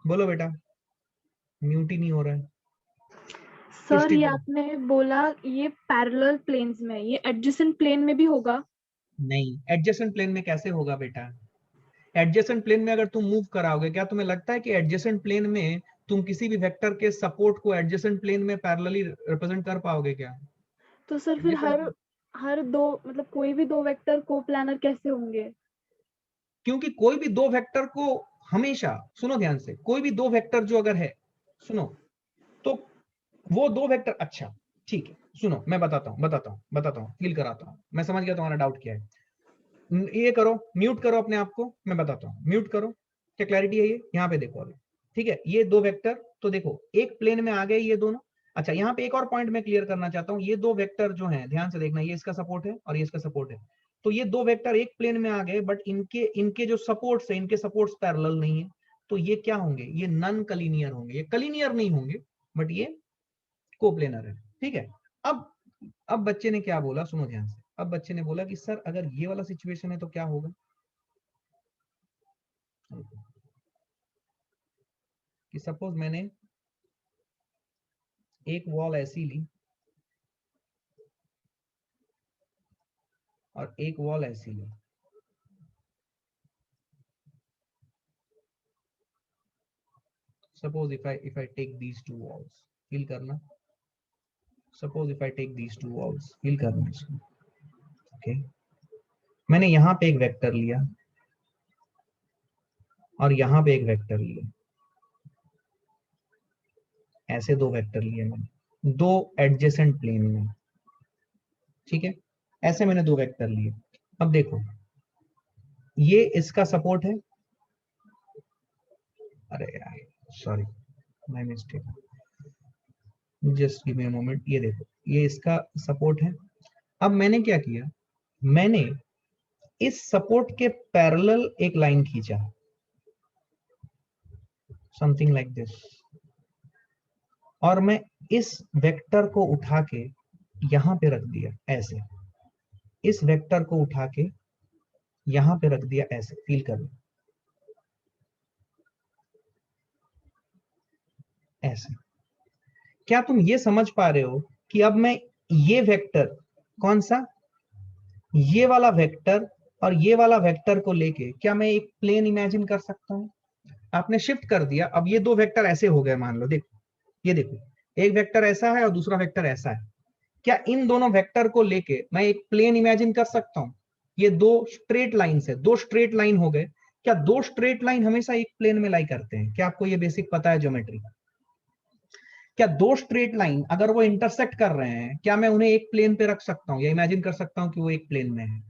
बोलो बेटा, म्यूट ही नहीं हो रहा है। सर सृष्टि ये बोलो। आपने बोला ये पैरेलल प्लेन्स में, ये एडजेसेंट प्लेन में भी होगा? नहीं, एडजेसेंट प्लेन में कैसे होगा बेटा? एडजेसेंट प्लेन में अगर तुम मूव कराओगे, क्या तुम्हें लगता है कि एडजेसेंट प्लेन में तुम किसी भी वेक्टर के सपोर्ट को एडजेसेंट प्लेन में पैरेलली रिप्रेजेंट कर पाओगे क्या? तो सर फिर हर दो मतलब कोई भी दो वेक्टर कोप्लानर कैसे होंगे? क्योंकि कोई भी दो वेक्टर को हमेशा, सुनो ध्यान से, कोई भी दो वेक्टर जो अगर है, सुनो, तो वो दो वेक्टर, अच्छा ठीक है, सुनो मैं बताता हूँ, फील कराता हूँ। मैं समझ गया तुम्हारा डाउट क्या है। ये करो, म्यूट करो अपने आप को, मैं बताता हूँ, म्यूट करो। क्या क्लैरिटी है ये? यहाँ पे देखो अभी, ठीक है, ये दो वेक्टर, तो देखो एक प्लेन में आ गए ये दोनों। अच्छा, यहाँ पे एक और पॉइंट मैं क्लियर करना चाहता हूँ, ये दो वेक्टर जो हैं, ध्यान से देखना, ये इसका सपोर्ट है और ये इसका सपोर्ट है। तो ये दो वेक्टर एक प्लेन में आ गए, बट इनके इनके जो सपोर्ट्स है, इनके सपोर्ट्स पैरेलल नहीं है। तो ये क्या होंगे? ये नन कलीनियर होंगे। ये कलीनियर नहीं होंगे, बट ये कोप्लेनर है। ठीक है। अब बच्चे ने क्या बोला, सुनो ध्यान से। अब बच्चे ने बोला कि सर अगर ये वाला सिचुएशन है तो क्या होगा? कि सपोज मैंने एक वॉल ऐसी ली और एक वॉल ऐसी ली। Suppose if I take these two walls, feel करना। Suppose if I take these two walls, feel करना इसको। ओके, मैंने यहां पे एक वेक्टर लिया और यहां पे एक वेक्टर लिया, ऐसे दो वेक्टर लिए मैंने, दो एडजेसेंट प्लेन में। ठीक है, ऐसे मैंने दो वेक्टर लिए। अब देखो, ये इसका सपोर्ट है, अरे यार sorry my mistake, just give me a moment. ये देखो, ये इसका सपोर्ट है। अब मैंने क्या किया, मैंने इस सपोर्ट के पैरेलल एक लाइन खींचा, समथिंग लाइक दिस, और मैं इस वेक्टर को उठा के यहां पे रख दिया ऐसे। इस वेक्टर को उठा के यहां पे रख दिया ऐसे, फील करो, ऐसे। क्या तुम ये समझ पा रहे हो कि अब मैं ये वेक्टर, कौन सा, ये वाला वेक्टर और ये वाला वेक्टर को लेके क्या मैं एक प्लेन इमेजिन कर सकता हूं? आपने शिफ्ट कर दिया, अब ये दो वेक्टर ऐसे हो गए, मान लो, देखो ये देखो, एक वेक्टर ऐसा है और दूसरा वेक्टर ऐसा है। क्या इन दोनों वेक्टर को लेके मैं एक प्लेन इमेजिन कर सकता हूं? ये दो स्ट्रेट लाइन है, दो स्ट्रेट लाइन हो गए। क्या दो स्ट्रेट लाइन हमेशा एक प्लेन में लाई करते हैं? क्या आपको ये बेसिक पता है ज्योमेट्री? क्या दो स्ट्रेट लाइन अगर वो इंटरसेक्ट कर रहे हैं, क्या मैं उन्हें एक प्लेन पे रख सकता हूँ या इमेजिन कर सकता हूँ कि वो एक प्लेन में है?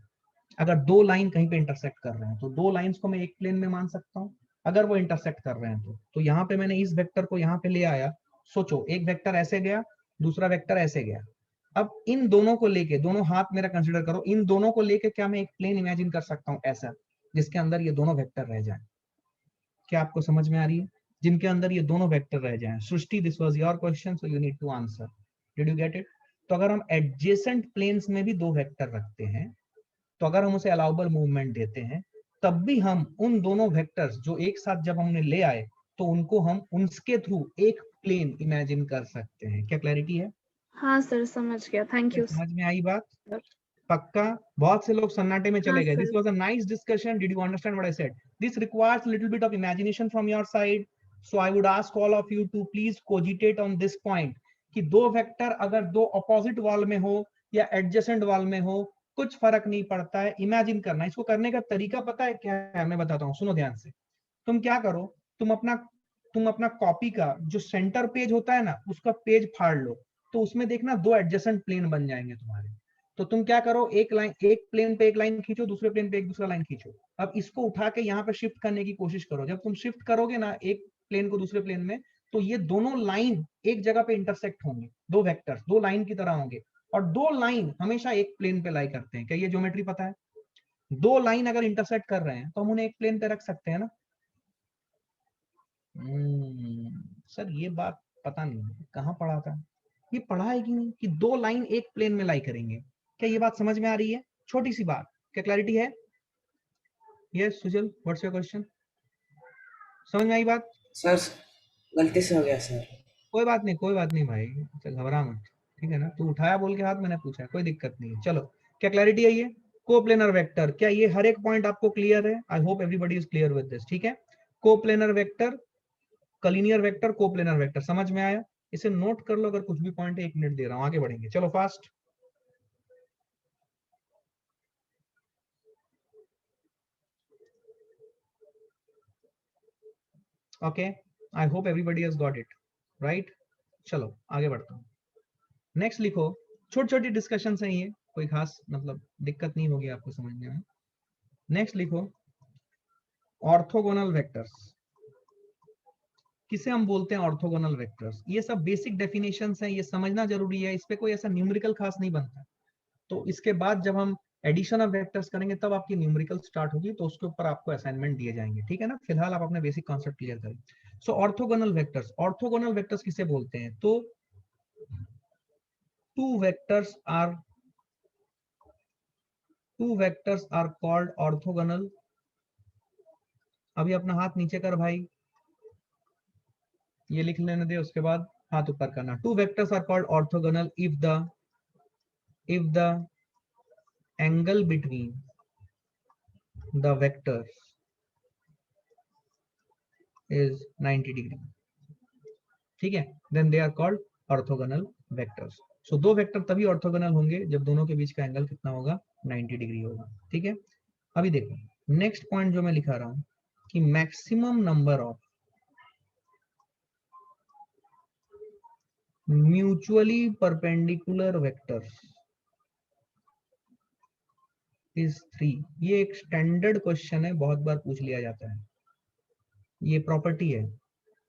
अगर दो लाइन कहीं पे इंटरसेक्ट कर रहे हैं तो दो लाइंस को मैं एक प्लेन में मान सकता हूँ, अगर वो इंटरसेक्ट कर रहे हैं तो यहाँ पे मैंने इस वेक्टर को यहाँ पे ले आया। सोचो, एक वेक्टर ऐसे गया, दूसरा वेक्टर ऐसे गया। अब इन दोनों को लेके, दोनों हाथ मेरा कंसिडर करो, इन दोनों को लेके क्या मैं एक प्लेन इमेजिन कर सकता हूँ ऐसा, जिसके अंदर ये दोनों वेक्टर रह जाए? क्या आपको समझ में आ रही है? जिनके अंदर ये दोनों वेक्टर रह जाएं। Srishti, this was your question, so you need to answer. Did you get it? तो अगर हम एडजेसेंट प्लेन्स में भी दो वेक्टर रखते हैं, तो अगर हम उसे अलाउबल मूवमेंट देते हैं, तब भी हम उन दोनों वेक्टर्स जो एक साथ जब हमने ले आए, तो उनको हम उनके थ्रू एक प्लेन इमेजिन कर सकते हैं। क्या क्लैरिटी है? हाँ सर, समझ गया, थैंक यू समझ में आई बात? सर। पक्का? बहुत से लोग सन्नाटे में हाँ चले गए। This sir. Was a nice discussion. Did you understand what I said? This requires little bit of imagination from your side, so I would ask all of you to please cogitate on this point कि दो vector अगर दो opposite wall में हो या adjacent wall में हो, कुछ फर्क नहीं पड़ता है, इमेजिन करना। इसको करने का तरीका पता है क्या है? मैं बताता हूँ, सुनो ध्यान से। तुम क्या करो, तुम अपना कॉपी का जो सेंटर पेज होता है ना, उसका पेज फाड़ लो, तो उसमें देखना दो एडजेसेंट प्लेन बन जाएंगे तुम्हारे। तो तुम क्या करो, एक लाइन, एक प्लेन पे एक लाइन खींचो, दूसरे प्लेन पे एक दूसरा लाइन खींचो। अब इसको उठा के यहाँ पे शिफ्ट करने की कोशिश करो। जब तुम शिफ्ट करोगे ना एक प्लेन को दूसरे प्लेन में, तो ये दोनों लाइन एक जगह पे इंटरसेक्ट होंगे, दो वेक्टर्स दो लाइन की तरह होंगे, और दो लाइन हमेशा एक प्लेन पे लाई करते हैं। क्या ये ज्योमेट्री पता है? दो लाइन अगर इंटरसेक्ट कर रहे हैं तो हम उन्हें एक प्लेन पे रख सकते हैं ना। सर ये बात पता नहीं कहाँ पढ़ा था, ये पढ़ा है कि नहीं कि 2 लाइन एक प्लेन में लाई करेंगे। क्या ये बात समझ में आ रही है? छोटी सी बात, क्या क्लैरिटी है? Yes Sujal, what's your question? समझ में आई बात? सर गलती से हो गया सर। कोई बात नहीं, कोई बात नहीं भाई, चल घबरा मत, ठीक है ना। तू उठाया बोल के हाथ, मैंने पूछा, कोई दिक्कत नहीं है। चलो, क्या क्लैरिटी है? ये कोप्लेनर वेक्टर, क्या ये हर एक पॉइंट आपको क्लियर है? I hope everybody is clear with this, ठीक है। Coplanar vector, collinear vector, coplanar vector, समझ में आया? इसे नोट कर लो, अगर कुछ भी पॉइंट है, 1 मिनट दे रहा हूं, आगे बढ़ेंगे। चलो fast. Okay, I hope everybody has got it, right. चलो आगे बढ़ता हूँ। नेक्स्ट लिखो, छोटी छोटी डिस्कशन है ये, कोई खास मतलब दिक्कत नहीं होगी आपको समझने में। नेक्स्ट लिखो, ऑर्थोगोनल वेक्टर्स। किसे हम बोलते हैं ऑर्थोगोनल वेक्टर्स? ये सब बेसिक डेफिनेशंस हैं, ये समझना जरूरी है, इस पे कोई ऐसा न्यूमेरिकल खास नहीं बनता। तो इसके बाद जब हम एडिशन ऑफ वेक्टर्स करेंगे तब आपकी न्यूमेरिकल स्टार्ट होगी, तो उसके ऊपर आपको असाइनमेंट दिए जाएंगे, ठीक है ना। फिलहाल आप अपने बेसिक कॉन्सेप्ट क्लियर करें। So orthogonal vectors, orthogonal vectors किसे बोलते हैं? तो two vectors are called orthogonal. अभी अपना हाथ नीचे कर भाई, ये लिख लेने दे, उसके बाद हाथ ऊपर करना। Two vectors are called orthogonal if the angle between the vectors is 90 degree, ठीक है। then they are called orthogonal vectors. so दो वेक्टर तभी ऑर्थोगोनल होंगे जब दोनों के बीच का एंगल कितना होगा? 90 डिग्री होगा, ठीक है। अभी देखो नेक्स्ट पॉइंट जो मैं लिखा रहा हूं कि maximum number of mutually perpendicular vectors is 3। ये एक स्टैंडर्ड क्वेश्चन है, बहुत बार पूछ लिया जाता है, ये प्रॉपर्टी है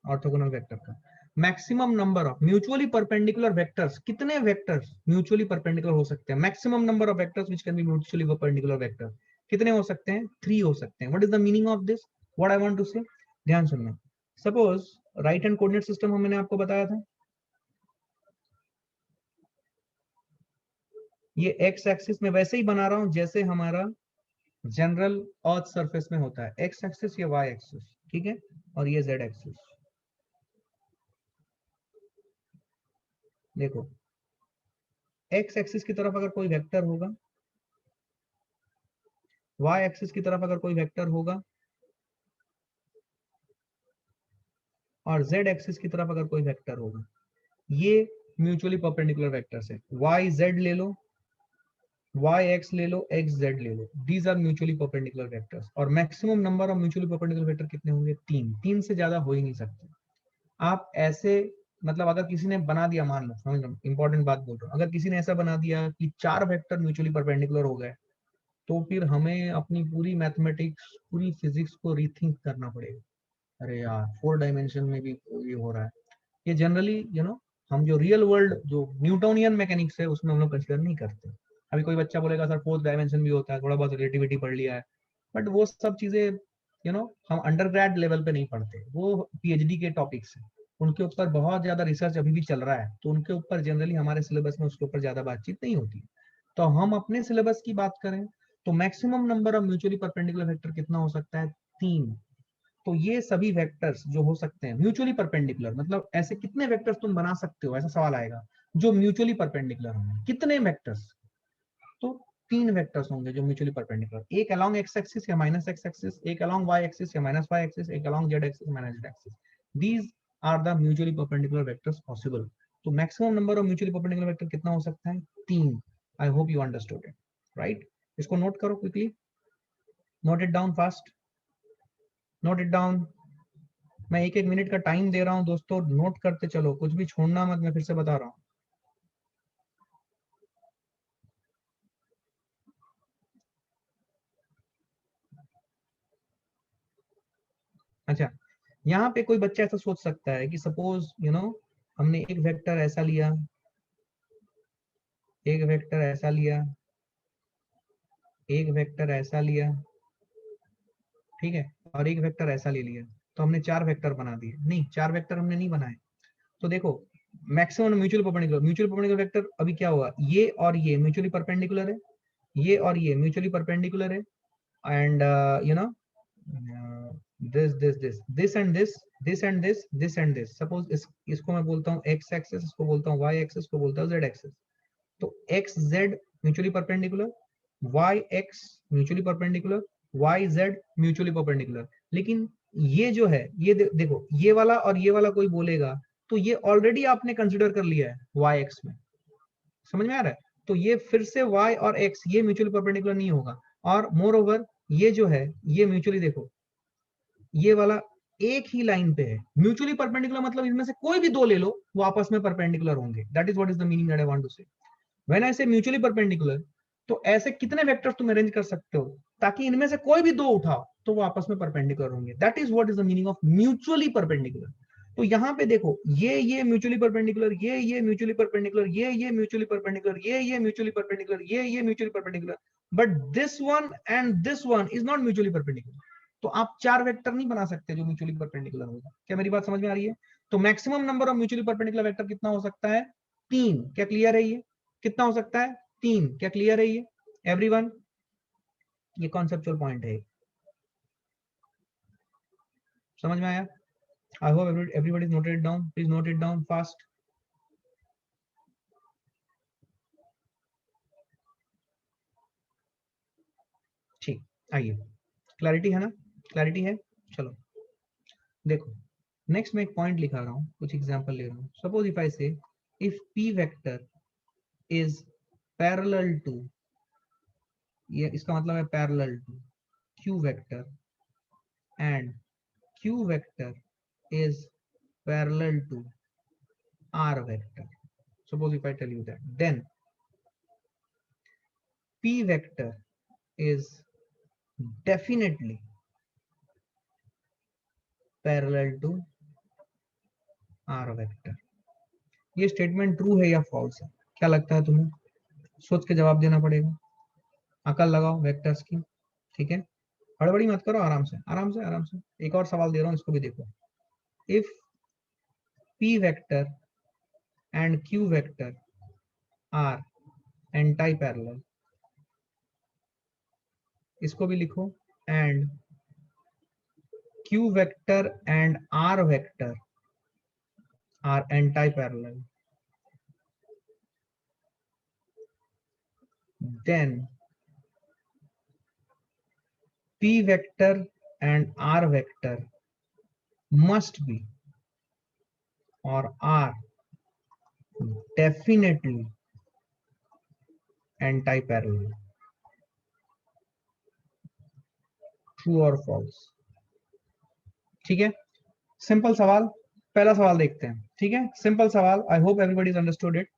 ऑर्थोगोनल वेक्टर का। Maximum number of mutually perpendicular vectors, कितने वेक्टर्स म्यूचुअली परपेंडिकुलर हो सकते हैं? Maximum number of vectors which can be mutually perpendicular vector, कितने हो सकते हैं? 3 हो सकते हैं। What is the meaning of this? What I want to say, ध्यान सुनना। Suppose right hand coordinate system मैंने आपको बताया था, ये एक्स एक्सिस में वैसे ही बना रहा हूं जैसे हमारा जनरल अर्थ सरफेस में होता है, एक्स एक्सिस या वाई एक्सिस, ठीक है, और ये जेड एक्सिस। देखो एक्स एक्सिस की तरफ अगर कोई वेक्टर होगा, वाई एक्सिस की तरफ अगर कोई वेक्टर होगा, और जेड एक्सिस की तरफ अगर कोई वेक्टर होगा, ये म्यूचुअली परपेंडिकुलर वेक्टर्स है। वाई जेड ले लो, वाई एक्स ले लो, एक्स जेड ले लो, these are mutually perpendicular vectors. और maximum number of mutually perpendicular vector कितने होंगे? 3। 3 से ज्यादा हो ही नहीं सकते। आप ऐसे मतलब अगर किसी ने बना दिया, मान लो, समझ लो इंपॉर्टेंट बात बोल रहा हूँ, अगर किसी ने ऐसा बना दिया कि 4 वेक्टर म्यूचुअली परपेंडिकुलर हो गए, तो फिर हमें अपनी पूरी मैथमेटिक्स, पूरी फिजिक्स को रीथिंक करना पड़ेगा। अरे यार 4 डायमेंशन में भी ये हो रहा है। ये जनरली हम जो रियल वर्ल्ड जो न्यूटोनियन मैकेनिक्स है उसमें हम लोग कंसिडर नहीं करते। अभी कोई बच्चा बोलेगा सर 4th डायमेंशन भी होता है, थोड़ा बहुत रिलेटिविटी पढ़ लिया है, बट वो सब चीजें हम अंडरग्रेड लेवल पे नहीं पढ़ते, वो पीएचडी के टॉपिक्स है, उनके ऊपर बहुत ज्यादा रिसर्च अभी भी चल रहा है, तो उनके ऊपर जनरली हमारे सिलेबस में उसके ऊपर ज्यादा बातचीत नहीं होती। तो हम अपने सिलेबस की बात करें तो maximum number of mutually perpendicular vector कितना हो सकता है? 3। तो ये सभी वेक्टर्स जो हो सकते हैं म्यूचुअली परपेंडिकुलर, मतलब ऐसे कितने वेक्टर्स तुम बना सकते हो, ऐसा सवाल आएगा, जो म्यूचुअली परपेंडिकुलर होंगे, कितने वेक्टर्स? तो 3 वेक्टर्स होंगे जो म्यूचुअली परपेंडिकुलर, एक अलोंग एक्स एक्सिस या माइनस एक्स एक्सिस, एक अलोंग वाई एक्सिस या माइनस वाई एक्सिस, एक along Z axis minus Z axis. These are the mutually perpendicular vectors possible. तो maximum number of mutually perpendicular vector कितना हो सकता है? 3। I hope you understood it, right. इसको note करो quickly, note it down fast, note it down. मैं 1-1 minute का time दे रहा हूं दोस्तों, नोट करते चलो, कुछ भी छोड़ना मत, मैं फिर से बता रहा हूं। अच्छा, यहाँ पे कोई बच्चा ऐसा सोच सकता है कि सपोज हमने एक वेक्टर ऐसा लिया, एक वेक्टर ऐसा लिया, एक वेक्टर ऐसा लिया, ठीक है, और एक वेक्टर ऐसा ले लिया, तो हमने 4 वेक्टर बना दिए। नहीं, 4 वेक्टर हमने नहीं बनाए। तो देखो मैक्सिमम म्यूचुअल परपेंडिकुलर वेक्टर अभी क्या हुआ, ये और ये म्यूचुअली परपेंडिकुलर है, ये और ये म्यूचुअली परपेंडिकुलर है, and you know this and this. Suppose इसको मैं बोलता हूँ x एक्सिस, इसको बोलता हूँ y एक्सिस, इसको बोलता हूँ z एक्सिस। तो x z mutually perpendicular, y x mutually perpendicular, y z mutually perpendicular. लेकिन ये जो है ये देखो, ये वाला और ये वाला कोई बोलेगा तो ये ऑलरेडी आपने कंसिडर कर लिया है y x में, समझ में आ रहा है? तो ये फिर से y और x ये म्यूचुअली परपेंडिकुलर नहीं होगा। और मोर ओवर ये जो है ये म्यूचुअली, देखो ये वाला एक ही लाइन पे है। म्यूचुअली परपेंडिकुलर मतलब इनमें से कोई भी दो ले लो वो आपस में परपेंडिकुलर होंगे। That is what is the meaning that I want to say. When I say mutually perpendicular, तो ऐसे कितने वेक्टर्स तुम अरेंज कर सकते हो ताकि इनमें से कोई भी दो उठाओ तो वो आपस में परपेंडिकुलर होंगे। That is what is the meaning of mutually perpendicular. तो यहाँ पे देखो ये म्यूचुअली परपेंडिकुलर, ये म्यूचुअली परपेंडिकुलर, ये म्यूचुअली परपेंडिकुलर, ये म्यूचुअली परपेंडिकुलर, ये mutually perpendicular, but this one and this one is not mutually perpendicular. तो आप 4 वेक्टर नहीं बना सकते जो म्यूचुअली परपेंडिकुलर होगा। क्या मेरी बात समझ में आ रही है? तो maximum number of mutually perpendicular vector कितना हो सकता है? 3। क्या क्लियर है? ये कितना हो सकता है? 3। क्या क्लियर है ये एवरीवन? ये कॉन्सेप्चुअल पॉइंट है, समझ में आया? आई hope everybody is noted down. Please note it down fast. ठीक, आइए, क्लैरिटी है ना? क्लैरिटी है? चलो देखो, नेक्स्ट मैं एक पॉइंट लिखा रहा हूं, कुछ एग्जांपल ले रहा हूं। Suppose if I say if p vector is parallel to, ये इसका मतलब है parallel to q vector and q vector is parallel to r vector. Suppose if I tell you that, then p vector is definitely parallel to r vector। ये statement true है या false है? क्या लगता है तुम्हें? सोच के जवाब देना पड़ेगा, अकल लगाओ वेक्टर्स की, ठीक है? हड़बड़ी मत करो, आराम से आराम से आराम से। एक और सवाल दे रहा हूं, इसको भी देखो। If p vector and q vector are anti parallel, इसको भी लिखो, and q vector and r vector are anti-parallel, then p vector and r vector must be or are definitely anti-parallel। True or false? ठीक है, simple सवाल। पहला सवाल देखते हैं, ठीक है? सिंपल सवाल, आई hope everybody is understood it,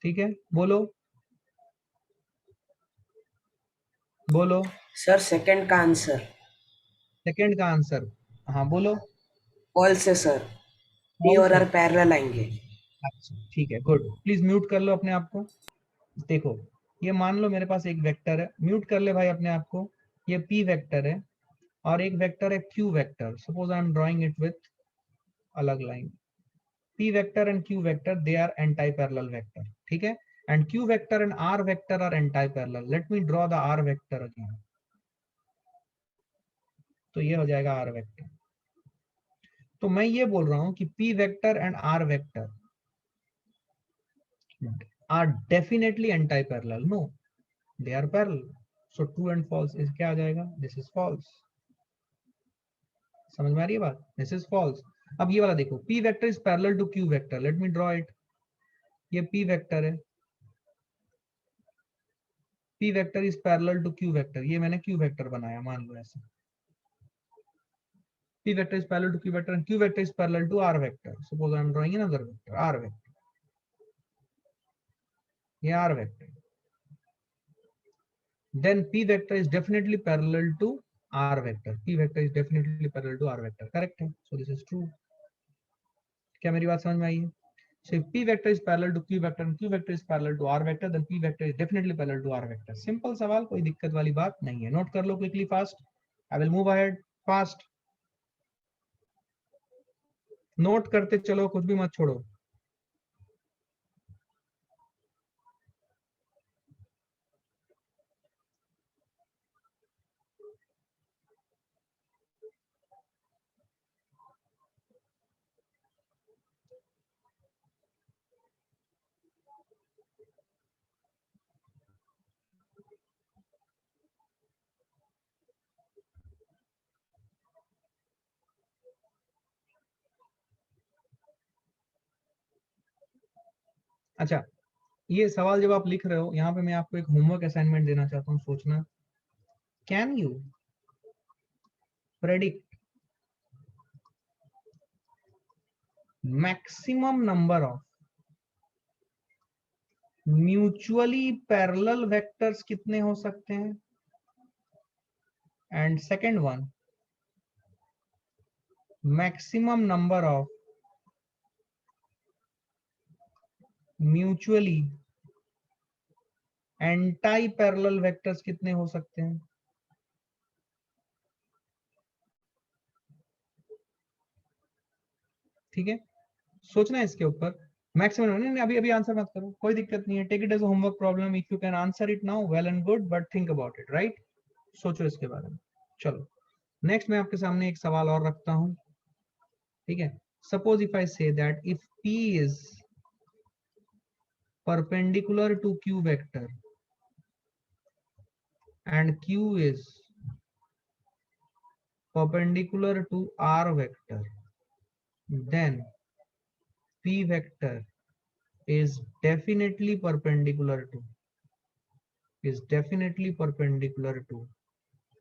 ठीक है? बोलो बोलो। सर सेकंड का आंसर। सेकंड का आंसर, हाँ बोलो। फॉल्स है सर, पी और आर पैरेलल आएंगे। अच्छा ठीक है, गुड। प्लीज म्यूट कर लो अपने आप को। देखो ये मान लो मेरे पास एक वेक्टर है, म्यूट कर ले भाई अपने आप को। ये p वेक्टर है और एक वेक्टर है q vector. Suppose I am drawing it with अलग line. p vector and q vector they are anti parallel vector, ठीक है? And q vector and r vector are anti parallel. Let me draw the r vector again. तो ये हो जाएगा r vector. तो मैं ये बोल रहा हूं कि p vector and r vector are definitely anti-parallel. No, they are parallel. So true and false is क्या आ जाएगा? This is false. समझ में आ रही है बात? This is false. अब ये वाला देखो, p vector is parallel to q vector. Let me draw it. ये p vector है, p vector is parallel to q vector. ये मैंने q vector बनाया, मान लो ऐसे। p vector is parallel to q vector and q vector is parallel to r vector. Suppose I am drawing another vector, r vector. ये r vector. Then p vector is definitely parallel to r vector. P vector is definitely parallel to r vector. Correct है? So this is true. क्या मेरी बात समझ में आई है? So if p vector is parallel to q vector and q vector is parallel to r vector, then p vector is definitely parallel to r vector. Simple सवाल, कोई दिक्कत वाली बात नहीं है। नोट कर लो quickly fast. I will move ahead fast. Note करते चलो, कुछ भी मत छोड़ो। अच्छा, ये सवाल जब आप लिख रहे हो, यहाँ पे मैं आपको एक होमवर्क असाइनमेंट देना चाहता हूँ, सोचना, can you predict maximum number of mutually parallel vectors कितने हो सकते हैं? And second one, maximum number of mutually anti parallel vectors कितने हो सकते हैं? ठीक है, सोचना है इसके ऊपर। मैक्सिमम नहीं, अभी अभी आंसर मत करो, कोई दिक्कत नहीं है, take it as a homework problem. If you can answer it now, well and good, but think about it, right? सोचो इसके बारे में। चलो नेक्स्ट मैं आपके सामने एक सवाल और रखता हूं, ठीक है। Suppose if I say that if P is perpendicular to Q vector and Q is perpendicular to R vector, then P vector is definitely perpendicular to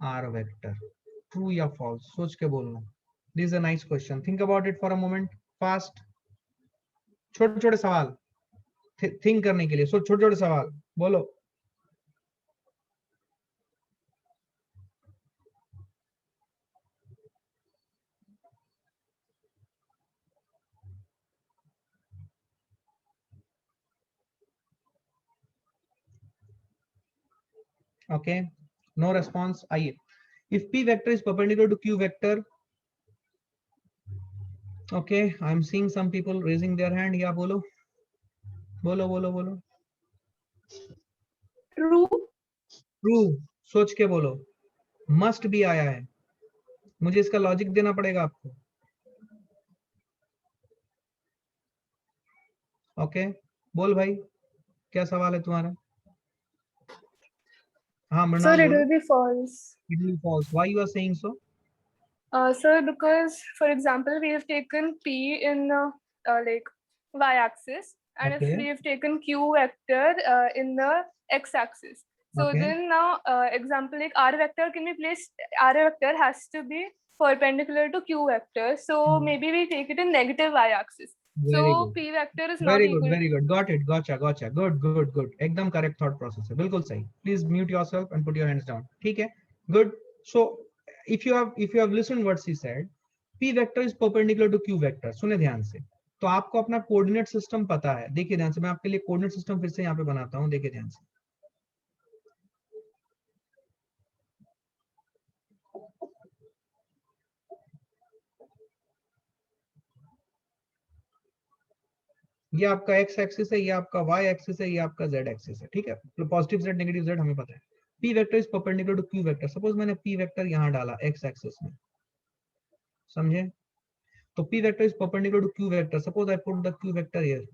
R vector. True या false? सोच के बोलना। This is a nice question. Think about it for a moment. Fast. छोटे छोटे सवाल think करने के लिए, छोटे छोटे सवाल बोलो। Okay, no response. आइए, if P vector is perpendicular to Q vector, okay, I'm seeing some people raising their hand. या बोलो बोलो बोलो बोलो। ट्रू। ट्रू, सोच के बोलो। मस्ट भी आया है, मुझे इसका लॉजिक देना पड़ेगा आपको। ओके, बोल भाई, क्या सवाल है तुम्हारा? हाँ Sir, मृणाल it बोलो। will be false. It will be false. Why you are saying so? Sir, because for example, we have taken P in like y-axis, and if Okay. we have taken Q vector in the x-axis, so Okay. then now example like R vector can be placed. R vector has to be perpendicular to Q vector, so maybe we take it in negative y-axis. Very So good. P vector is Very not good, equal. very good. Got it. Gotcha, gotcha. Good, good, good. एकदम correct thought process है, बिल्कुल सही। Please mute yourself and put your hands down. ठीक है, good. So if you have listened what she said, P vector is perpendicular to Q vector. सुने ध्यान से, तो आपको अपना कोऑर्डिनेट सिस्टम पता है। देखिए ध्यान से, मैं आपके लिए कोऑर्डिनेट सिस्टम फिर से यहाँ पे बनाता हूँ, देखिए ध्यान से। ये आपका x एक्सिस है, ये आपका y एक्सिस है, ये आपका z एक्सिस है, ठीक है। पॉजिटिव z नेगेटिव z हमें पता है। P vector is perpendicular to Q vector. Suppose मैंने P वेक्टर यहाँ डाला x एक्सिस में, समझे? तो P vector is perpendicular to Q vector. Suppose I put the Q vector here,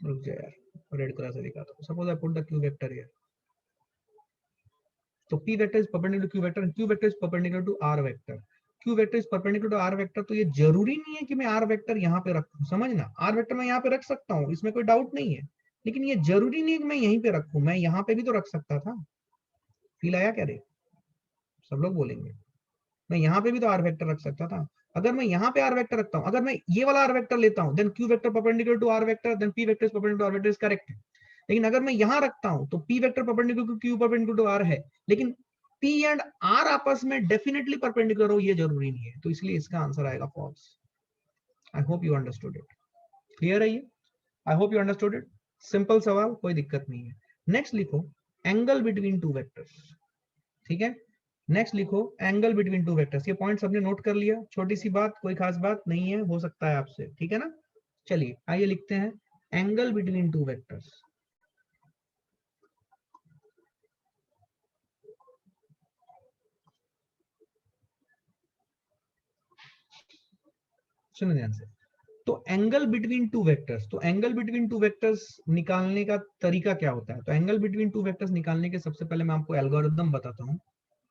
रुक जा यार, रेड कलर से दिखाता हूं। Suppose I put the Q vector here, तो P vector is perpendicular to Q vector and Q vector is perpendicular to R vector. Q vector is perpendicular to R vector, तो ये जरूरी नहीं है कि मैं R वेक्टर यहाँ पे रखूं, समझना। R वेक्टर मैं यहाँ पे रख सकता हूँ, इसमें कोई डाउट नहीं है, लेकिन ये जरूरी नहीं है कि मैं यहीं पे रखूं, मैं यहाँ पे भी तो रख सकता था। फील आया क्या रे? सब लोग बोलेंगे मैं यहाँ पे भी तो R वेक्टर रख सकता था। अगर मैं यहाँ पे R वेक्टर रखता हूँ, अगर मैं ये वाला R वेक्टर लेता हूँ, then Q vector perpendicular to R vector, then P vector is perpendicular to R vector, is correct. लेकिन अगर मैं यहाँ रखता हूँ तो P vector perpendicular to Q perpendicular to R है, लेकिन P एंड R आपस में डेफिनेटली परपेंडिकुलर हो, ये जरूरी नहीं है, तो इसलिए इसका आंसर आएगा false. I hope you understood it. Clear है ये? I hope you understood it. Simple सवाल, कोई दिक्कत नहीं है। नेक्स्ट लिखो, एंगल बिटवीन टू वेक्टर्स, ठीक है। नेक्स्ट लिखो एंगल बिटवीन टू वेक्टर्स। ये पॉइंट सबने नोट कर लिया, छोटी सी बात, कोई खास बात नहीं है, हो सकता है आपसे, ठीक है ना। चलिए आइए लिखते हैं एंगल बिटवीन टू वेक्टर्स। सुनो ध्यान से। तो एंगल बिटवीन टू वेक्टर्स, तो एंगल बिटवीन टू वेक्टर्स निकालने का तरीका क्या होता है? तो एंगल बिटवीन टू वेक्टर्स निकालने के सबसे पहले मैं आपको एल्गोरिथम बताता हूँ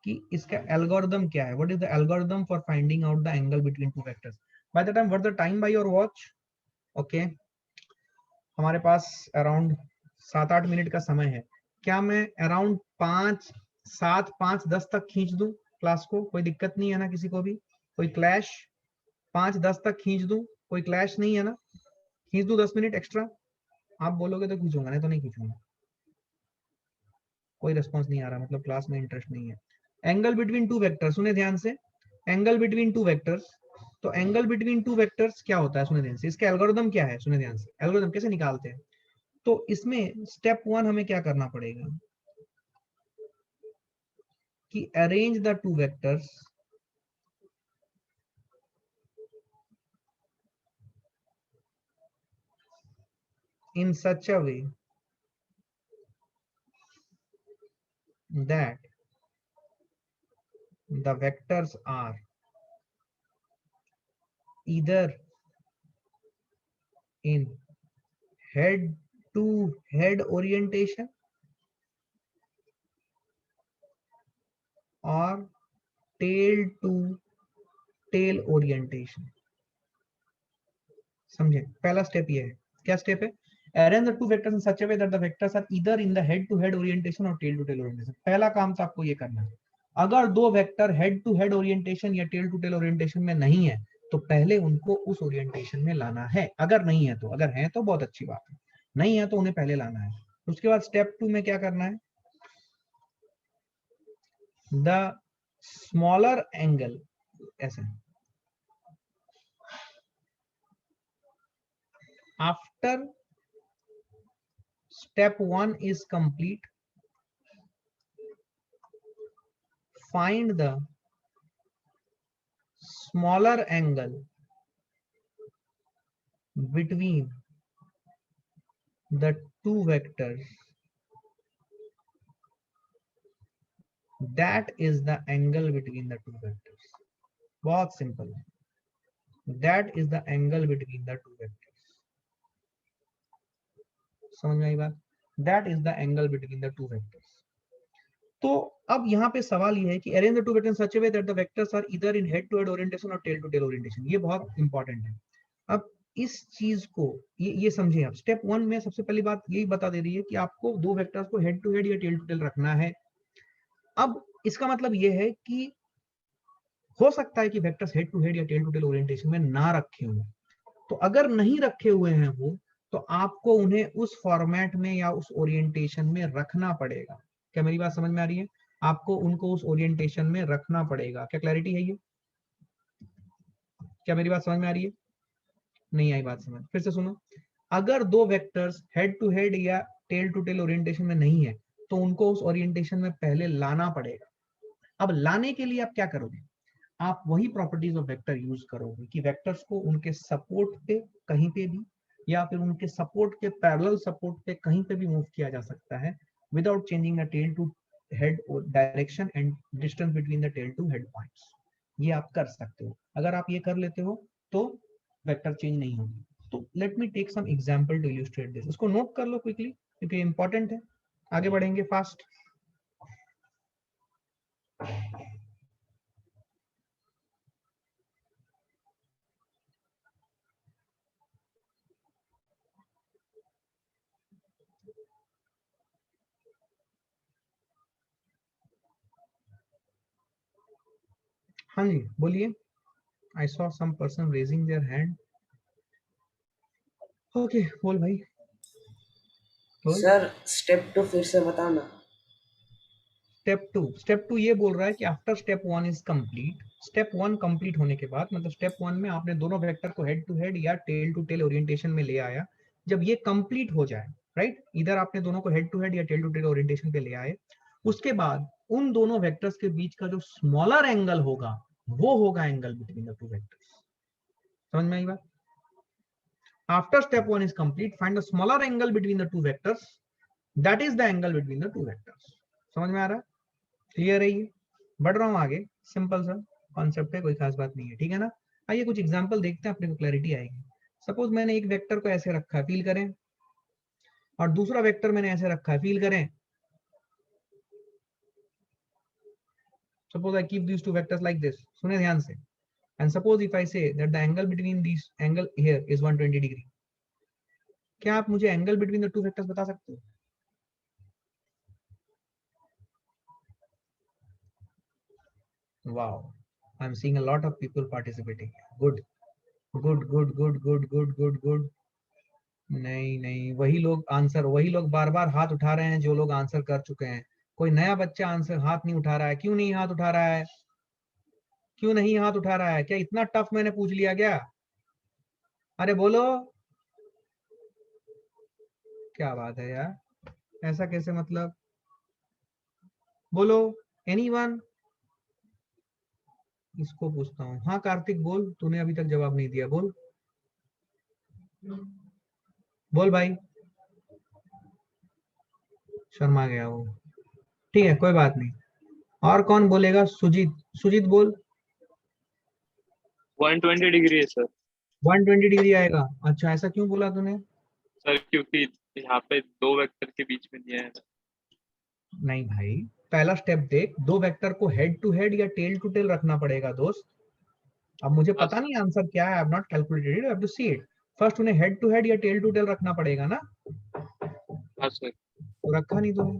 कि इसका एल्गोरिथम क्या है। What is the algorithm for finding out the angle between two vectors? By the time, what the time by your watch? Okay, हमारे पास अराउंड 7-8 मिनट का समय है। क्या मैं अराउंड 5-7 5-10 तक खींच दूं क्लास को? कोई दिक्कत नहीं है ना किसी को भी? कोई क्लैश? 5-10 तक खींच दूं, कोई क्लैश नहीं है ना? खींच दूं 10 मिनट एक्स्ट्रा? आप बोलोगे तो खींचूंगा, नहीं तो नहीं खींचूंगा। कोई रिस्पॉन्स नहीं आ रहा, मतलब क्लास में इंटरेस्ट नहीं है। एंगल बिटवीन टू वेक्टर्स, सुने ध्यान से, एंगल बिटवीन टू वेक्टर्स। तो एंगल बिटवीन टू वेक्टर्स क्या होता है? सुने ध्यान से, इसका एल्गोरिथम क्या है? सुने ध्यान से, एल्गोरिथम कैसे निकालते हैं। तो इसमें स्टेप 1 हमें क्या करना पड़ेगा कि arrange the two vectors in such a way that the vectors are either in head to head orientation or tail to tail orientation। समझे? पहला स्टेप ये है। क्या स्टेप है? arrange the two vectors in such a way that the vectors are either in the head to head orientation or tail to tail orientation। पहला काम तो आपको ये करना है। अगर दो vector head to head orientation या टेल टू टेल ओरिएंटेशन में नहीं है तो पहले उनको उस ओरिएंटेशन में लाना है। अगर नहीं है तो, अगर है तो बहुत अच्छी बात है, नहीं है तो उन्हें पहले लाना है। उसके बाद स्टेप 2 में क्या करना है? द स्मॉलर एंगल, ऐसे after step 1 is complete, find the smaller angle between the two vectors, that is the angle between the two vectors। बहुत सिंपल है, that is the angle between the two vectors। समझ में आई बात? that is the angle between the two vectors। तो अब यहाँ पे सवाल ये है कि arrange the two vectors in such a way that the vectors are either in head to head orientation or tail to tail orientation। ये बहुत इंपॉर्टेंट है। अब इस चीज को ये समझिए आप। स्टेप 1 में सबसे पहली बात यही बता दे रही है कि आपको दो वेक्टर्स को हेड टू हेड या टेल टू टेल रखना है। अब इसका मतलब ये है कि हो सकता है कि वेक्टर्स हेड टू हेड या टेल टू टेल ओरिएंटेशन में ना रखे हों। तो अगर नहीं रखे हुए हैं वो, तो आपको उन्हें उस फॉर्मेट में या उस ओरिएंटेशन में रखना पड़ेगा। क्या मेरी बात समझ में आ रही है? आपको उनको उस ओरिएंटेशन में रखना पड़ेगा। क्या क्लैरिटी है ये? क्या मेरी बात समझ में आ रही है? नहीं आई बात समझ? फिर से सुनो। अगर दो वेक्टर्स हेड टू हेड या टेल टू टेल ओरिएंटेशन में नहीं है तो उनको उस ओरिएंटेशन में पहले लाना पड़ेगा। अब लाने के लिए आप क्या करोगे? आप वही प्रॉपर्टीज ऑफ वेक्टर यूज करोगे कि वेक्टर्स को उनके सपोर्ट पे कहीं पे भी या फिर उनके सपोर्ट के पैरेलल सपोर्ट पे कहीं पे भी मूव किया जा सकता है without changing the tail to head direction and distance between the tail to head points. ये आप कर सकते हो। अगर आप ये कर लेते हो तो वेक्टर चेंज नहीं होगी। तो let me take some example to illustrate this. इसको नोट कर लो क्विकली क्योंकि इंपॉर्टेंट है। आगे बढ़ेंगे फास्ट। हाँ जी बोलिए। I saw some person raising their hand। Okay, बोल भाई बोल। सर स्टेप 2 फिर से बताना। स्टेप टू ये बोल रहा है कि after step 1 is complete, step 1 complete होने के बाद, मतलब स्टेप 1 में आपने दोनों वेक्टर को हेड टू हेड या टेल टू टेल ओरिएंटेशन में ले आया। जब ये कंप्लीट हो जाए, राइट, इधर आपने दोनों को हेड टू हेड या टेल टू टेल ओरिएंटेशन पे ले आए, उसके बाद उन दोनों वेक्टर्स के बीच का जो स्मॉलर एंगल होगा वो होगा angle between the two vectors. समझ में आई बात? After step 1 is complete, find the smaller angle between the two vectors, that is the angle between the two vectors. समझ में आ रहा है? क्लियर है ये? बढ़ रहा हूं आगे, सिंपल सा कॉन्सेप्ट है, कोई खास बात नहीं है, ठीक है ना? आइए कुछ एग्जांपल देखते हैं, अपने को क्लैरिटी आएगी। सपोज मैंने एक वेक्टर को ऐसे रखा है, फील करें, और दूसरा वेक्टर मैंने ऐसे रखा है, फील करें। Suppose I keep these two vectors like this, सुने ध्यान से, and suppose if I say that the angle between these angle here is 120 degree, क्या आप मुझे angle between the two vectors बता सकते हो? Wow, I'm seeing a lot of people participating. Good, good, good, good, good, good, good, good. नहीं नहीं, वही लोग आंसर, वही लोग बार बार हाथ उठा रहे हैं जो लोग आंसर कर चुके हैं। कोई नया बच्चा आंसर हाथ नहीं उठा रहा है। क्यों नहीं हाथ उठा रहा है? क्यों नहीं हाथ उठा रहा है? क्या इतना टफ मैंने पूछ लिया क्या? अरे बोलो, क्या बात है यार, ऐसा कैसे? मतलब बोलो, एनीवन? इसको पूछता हूँ। हाँ कार्तिक बोल, तूने अभी तक जवाब नहीं दिया, बोल बोल भाई। शर्मा गया वो, ठीक है कोई बात नहीं। और कौन बोलेगा? सुजीत, सुजीत बोल। 120 डिग्री है सर। 120 डिग्री आएगा? अच्छा, ऐसा क्यों बोला तूने? सर क्योंकि यहाँ पे दो वेक्टर के बीच में दिया है। नहीं भाई, पहला स्टेप देख, दो वेक्टर को हेड टू हेड या टेल टू टेल रखना पड़ेगा दोस्त। अब मुझे पता नहीं आंसर क्या है, I have not calculated it, I have to see it. First उन्हें हेड टू हेड या टेल टू टेल रखना पड़ेगा ना? हाँ सर। तो रखा नहीं तुमने।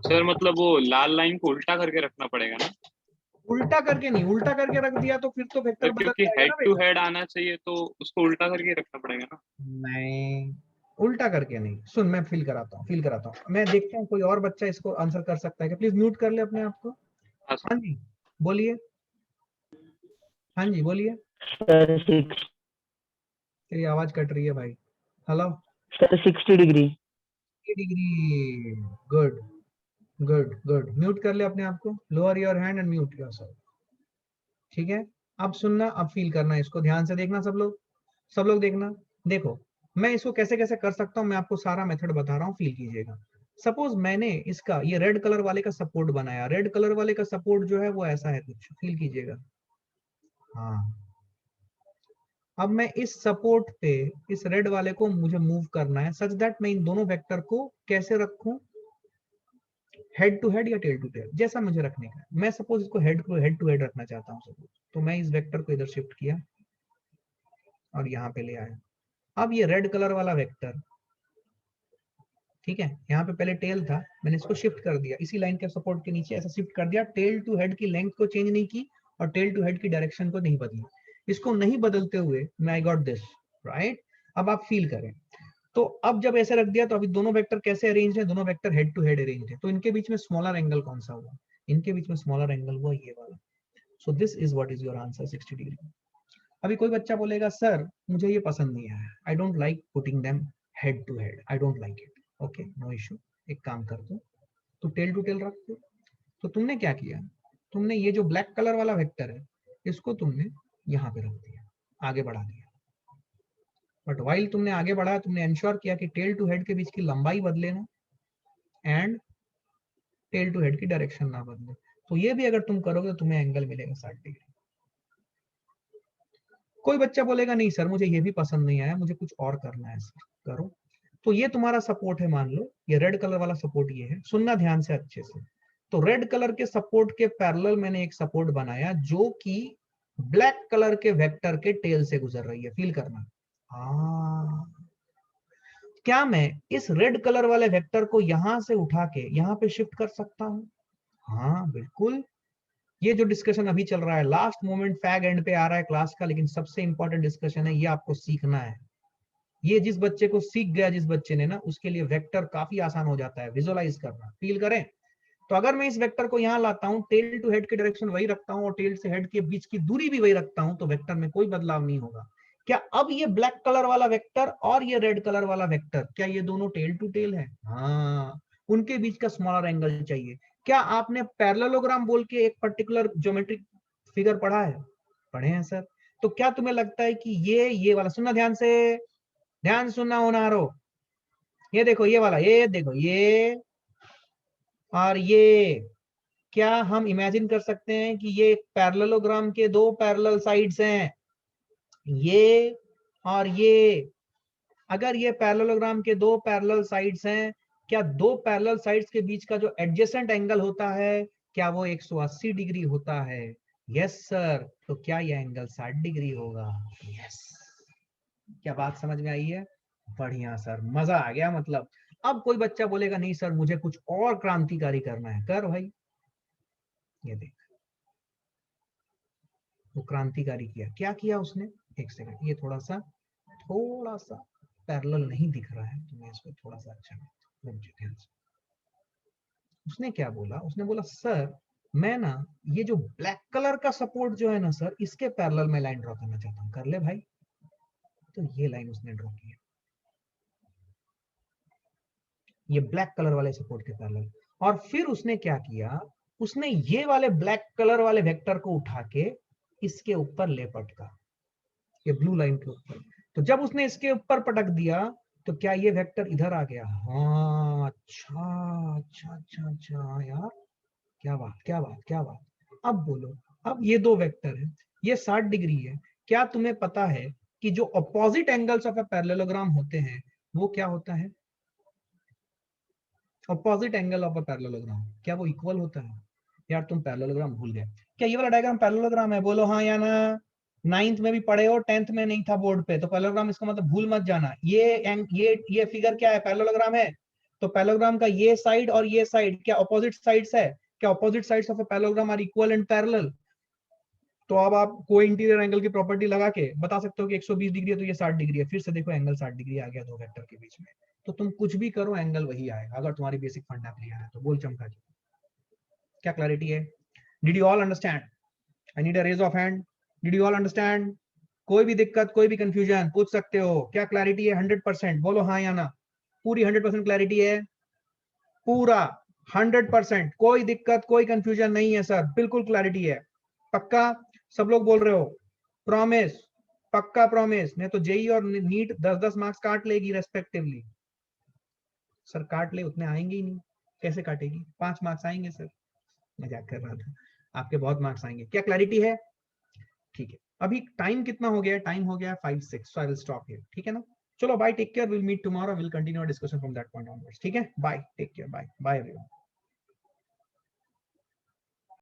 सर मतलब वो लाल लाइन को उल्टा करके रखना पड़ेगा ना? उल्टा करके नहीं, उल्टा करके रख दिया तो फिर तो वेक्टर बदल क्योंकि जाएगा हेड ना टू बेटा। हेड आना चाहिए तो उसको उल्टा करके रखना पड़ेगा ना? नहीं, उल्टा करके नहीं। सुन, मैं फील कराता हूँ, मैं देखता हूँ कोई और बच्चा इसको आंसर कर सकता है क्या? प्लीज म्यूट कर ले अपने आप को। हाँ जी बोलिए, हाँ जी बोलिए। सर 6 तेरी आवाज कट रही है भाई। Hello. Sir 60 degree. Degree, good good good. Mute कर ले अपने आप को, lower your hand and mute yourself. ठीक है, अब सुनना, अब फील करना, इसको ध्यान से देखना सब लोग, सब लोग देखना। देखो मैं इसको कैसे कैसे कर सकता हूँ, मैं आपको सारा मेथड बता रहा हूँ, फील कीजिएगा। सपोज मैंने इसका ये रेड कलर वाले का सपोर्ट बनाया, रेड कलर वाले का सपोर्ट जो है वो ऐसा है कुछ, फील कीजिएगा। हाँ, अब मैं इस सपोर्ट पे इस रेड वाले को मुझे मूव करना है सच दैट मैं इन दोनों वेक्टर को कैसे रखूं, हेड टू हेड या टेल टू टेल, जैसा मुझे रखने का है। मैं सपोज इसको हेड टू हेड रखना चाहता हूँ सपोज, तो मैं इस वेक्टर को इधर शिफ्ट किया और यहाँ पे ले आया। अब ये रेड कलर वाला वेक्टर, ठीक है, यहाँ पे पहले टेल था, मैंने इसको शिफ्ट कर दिया, इसी लाइन के सपोर्ट के नीचे ऐसा शिफ्ट कर दिया। टेल टू हेड की लेंथ को चेंज नहीं की और टेल टू हेड की डायरेक्शन को नहीं बदली। इसको नहीं बदलते हुए मैं आई गॉट दिस, राइट? अब आप फील करें, तो अब जब ऐसे रख दिया तो अभी दोनों वेक्टर कैसे अरेंज है? दोनों vector head to head arrange है, तो इनके बीच में स्मॉलर एंगल कौन सा हुआ? इनके बीच में स्मॉलर एंगल हुआ ये वाला। So this is what is your answer, 60 degree. अभी कोई बच्चा बोलेगा सर मुझे ये पसंद नहीं आया, I don't like putting them head to head, I don't like it. Okay, no issue, एक काम कर दो, तो टेल टू टेल रख दो। तो तुमने क्या किया, तुमने ये जो ब्लैक कलर वाला वेक्टर है इसको तुमने यहाँ पे रख दिया, आगे बढ़ा दिया। बट वाइल तुमने आगे बढ़ा, तुमने इंश्योर किया कि टेल टू हेड के बीच की लंबाई बदले ना एंड टेल टू हेड की डायरेक्शन ना बदले। तो ये भी अगर तुम करोगे तो तुम्हें एंगल मिलेगा 60 डिग्री। कोई बच्चा बोलेगा नहीं सर मुझे ये भी पसंद नहीं आया, मुझे कुछ और करना है। सर करो, तो ये तुम्हारा सपोर्ट है, मान लो ये रेड कलर वाला सपोर्ट ये है। सुनना ध्यान से अच्छे से, तो रेड कलर के सपोर्ट के पैरेलल मैंने एक सपोर्ट बनाया जो कि ब्लैक कलर के वेक्टर के टेल से गुजर रही है। फील करना, क्या मैं इस रेड कलर वाले वेक्टर को यहां से उठा के यहां पे शिफ्ट कर सकता हूं? हाँ बिल्कुल। ये जो डिस्कशन अभी चल रहा है, लास्ट मोमेंट फैग एंड पे आ रहा है क्लास का, लेकिन सबसे इंपॉर्टेंट डिस्कशन है, ये आपको सीखना है। ये जिस बच्चे को सीख गया, जिस बच्चे ने ना, उसके लिए वेक्टर काफी आसान हो जाता है विजुअलाइज करना। फील करें, तो अगर मैं इस वेक्टर को यहाँ लाता हूँ, टेल टू हेड की डायरेक्शन वही रखता हूँ और टेल से हेड के बीच की दूरी भी वही रखता हूँ, तो वेक्टर में कोई बदलाव नहीं होगा। क्या अब ये ब्लैक कलर वाला वेक्टर और ये रेड कलर वाला वेक्टर, क्या ये दोनों टेल टू टेल है? हाँ, उनके बीच का स्मॉलर एंगल चाहिए। क्या आपने पैरेललोग्राम बोल के एक पर्टिकुलर ज्योमेट्रिक फिगर पढ़ा है? पढ़े हैं सर। तो क्या तुम्हें लगता है कि ये वाला, सुनना ध्यान से, ध्यान सुनना होनारो, ये देखो ये वाला, ये देखो ये और ये, क्या हम इमेजिन कर सकते हैं कि ये पैरेललोग्राम के दो पैरेलल साइड्स हैं, ये और ये? अगर ये पैरेललोग्राम के दो पैरेलल साइड्स हैं, क्या दो पैरेलल साइड्स के बीच का जो एडजेसेंट एंगल होता है, क्या वो 180 डिग्री होता है? Yes sir. तो क्या ये एंगल 60 डिग्री होगा? यस। क्या बात समझ में आई है? बढ़िया सर, मजा आ गया। मतलब अब कोई बच्चा बोलेगा नहीं सर मुझे कुछ और क्रांतिकारी करना है, कर भाई। ये देख, वो क्रांतिकारी किया। क्या किया उसने? एक सेकंड, ये थोड़ा सा पैरेलल नहीं दिख रहा है, तो मैं इसको थोड़ा सा अच्छा रुक जाए। उसने क्या बोला? उसने बोला सर मैं ना ये जो ब्लैक कलर का सपोर्ट जो है ना सर, इसके पैरेलल में लाइन ड्रॉ करना चाहता हूँ। कर ले भाई। तो ये लाइन उसने ड्रॉ की है, ये ब्लैक कलर वाले सपोर्ट के पैरेलल। और फिर उसने क्या किया? उसने ये वाले ब्लैक कलर वाले वेक्टर को उठा के इसके ऊपर ले पटका, ये ब्लू लाइन के ऊपर। तो जब उसने इसके ऊपर पटक दिया तो क्या ये वेक्टर इधर आ गया? हाँ, अच्छा अच्छा अच्छा अच्छा यार, क्या बात क्या बात क्या बात। अब बोलो, अब ये दो वेक्टर है, ये 60 डिग्री है। क्या तुम्हें पता है कि जो opposite angles of a parallelogram होते हैं वो क्या होता है? Opposite angle of a parallelogram, क्या वो इक्वल होता है? यार तुम पैरेललोग्राम भूल गए क्या? ये वाला डायग्राम पैरेललोग्राम है? बोलो हाँ या ना। 9th में भी पढ़े हो, 10th में नहीं था बोर्ड पे। तो पैरेललोग्राम इसका मतलब भूल मत जाना। ये फिगर क्या है? पैरेललोग्राम है। तो पैरेललोग्राम का ये साइड और ये साइड क्या अपोजिट साइड्स है? क्या opposite sides of a parallelogram are equal and parallel? तो अब आप कोई इंटीरियर एंगल की प्रॉपर्टी लगा के बता सकते हो कि 120 डिग्री है तो ये 60 डिग्री है। फिर से देखो एंगल 60 डिग्री आ गया दो वेक्टर के बीच में। तो तुम कुछ भी करो एंगल वही आएगा, अगर तुम्हारी बेसिक फंडा क्लियर है तो। बोल चमका जी, क्या क्लैरिटी है? Did you all understand? I need a raise of hand. Did you all understand? कोई भी दिक्कत, कोई भी कंफ्यूजन पूछ सकते हो। क्या क्लैरिटी है? 100%? बोलो हाँ या ना। पूरी 100% क्लैरिटी है? पूरा 100%? कोई दिक्कत, कोई कंफ्यूजन नहीं है सर? बिल्कुल क्लैरिटी है? पक्का? सब लोग बोल रहे हो? प्रॉमिस? पक्का प्रॉमिस? नहीं तो जेई और नीट 10-10 मार्क्स काट लेगी रेस्पेक्टिवली। सर काट ले, उतने आएंगे ही नहीं। कैसे काटेगी? 5 मार्क्स आएंगे सर। मजाक कर रहा था, आपके बहुत मार्क्स आएंगे। क्या क्लैरिटी है? ठीक है। अभी टाइम कितना हो गया? टाइम हो गया 5-6, so I will stop here. ठीक है ना? चलो bye, take care, will meet tomorrow, will continue our discussion from that point onwards. ठीक है, bye, take care, bye bye everyone.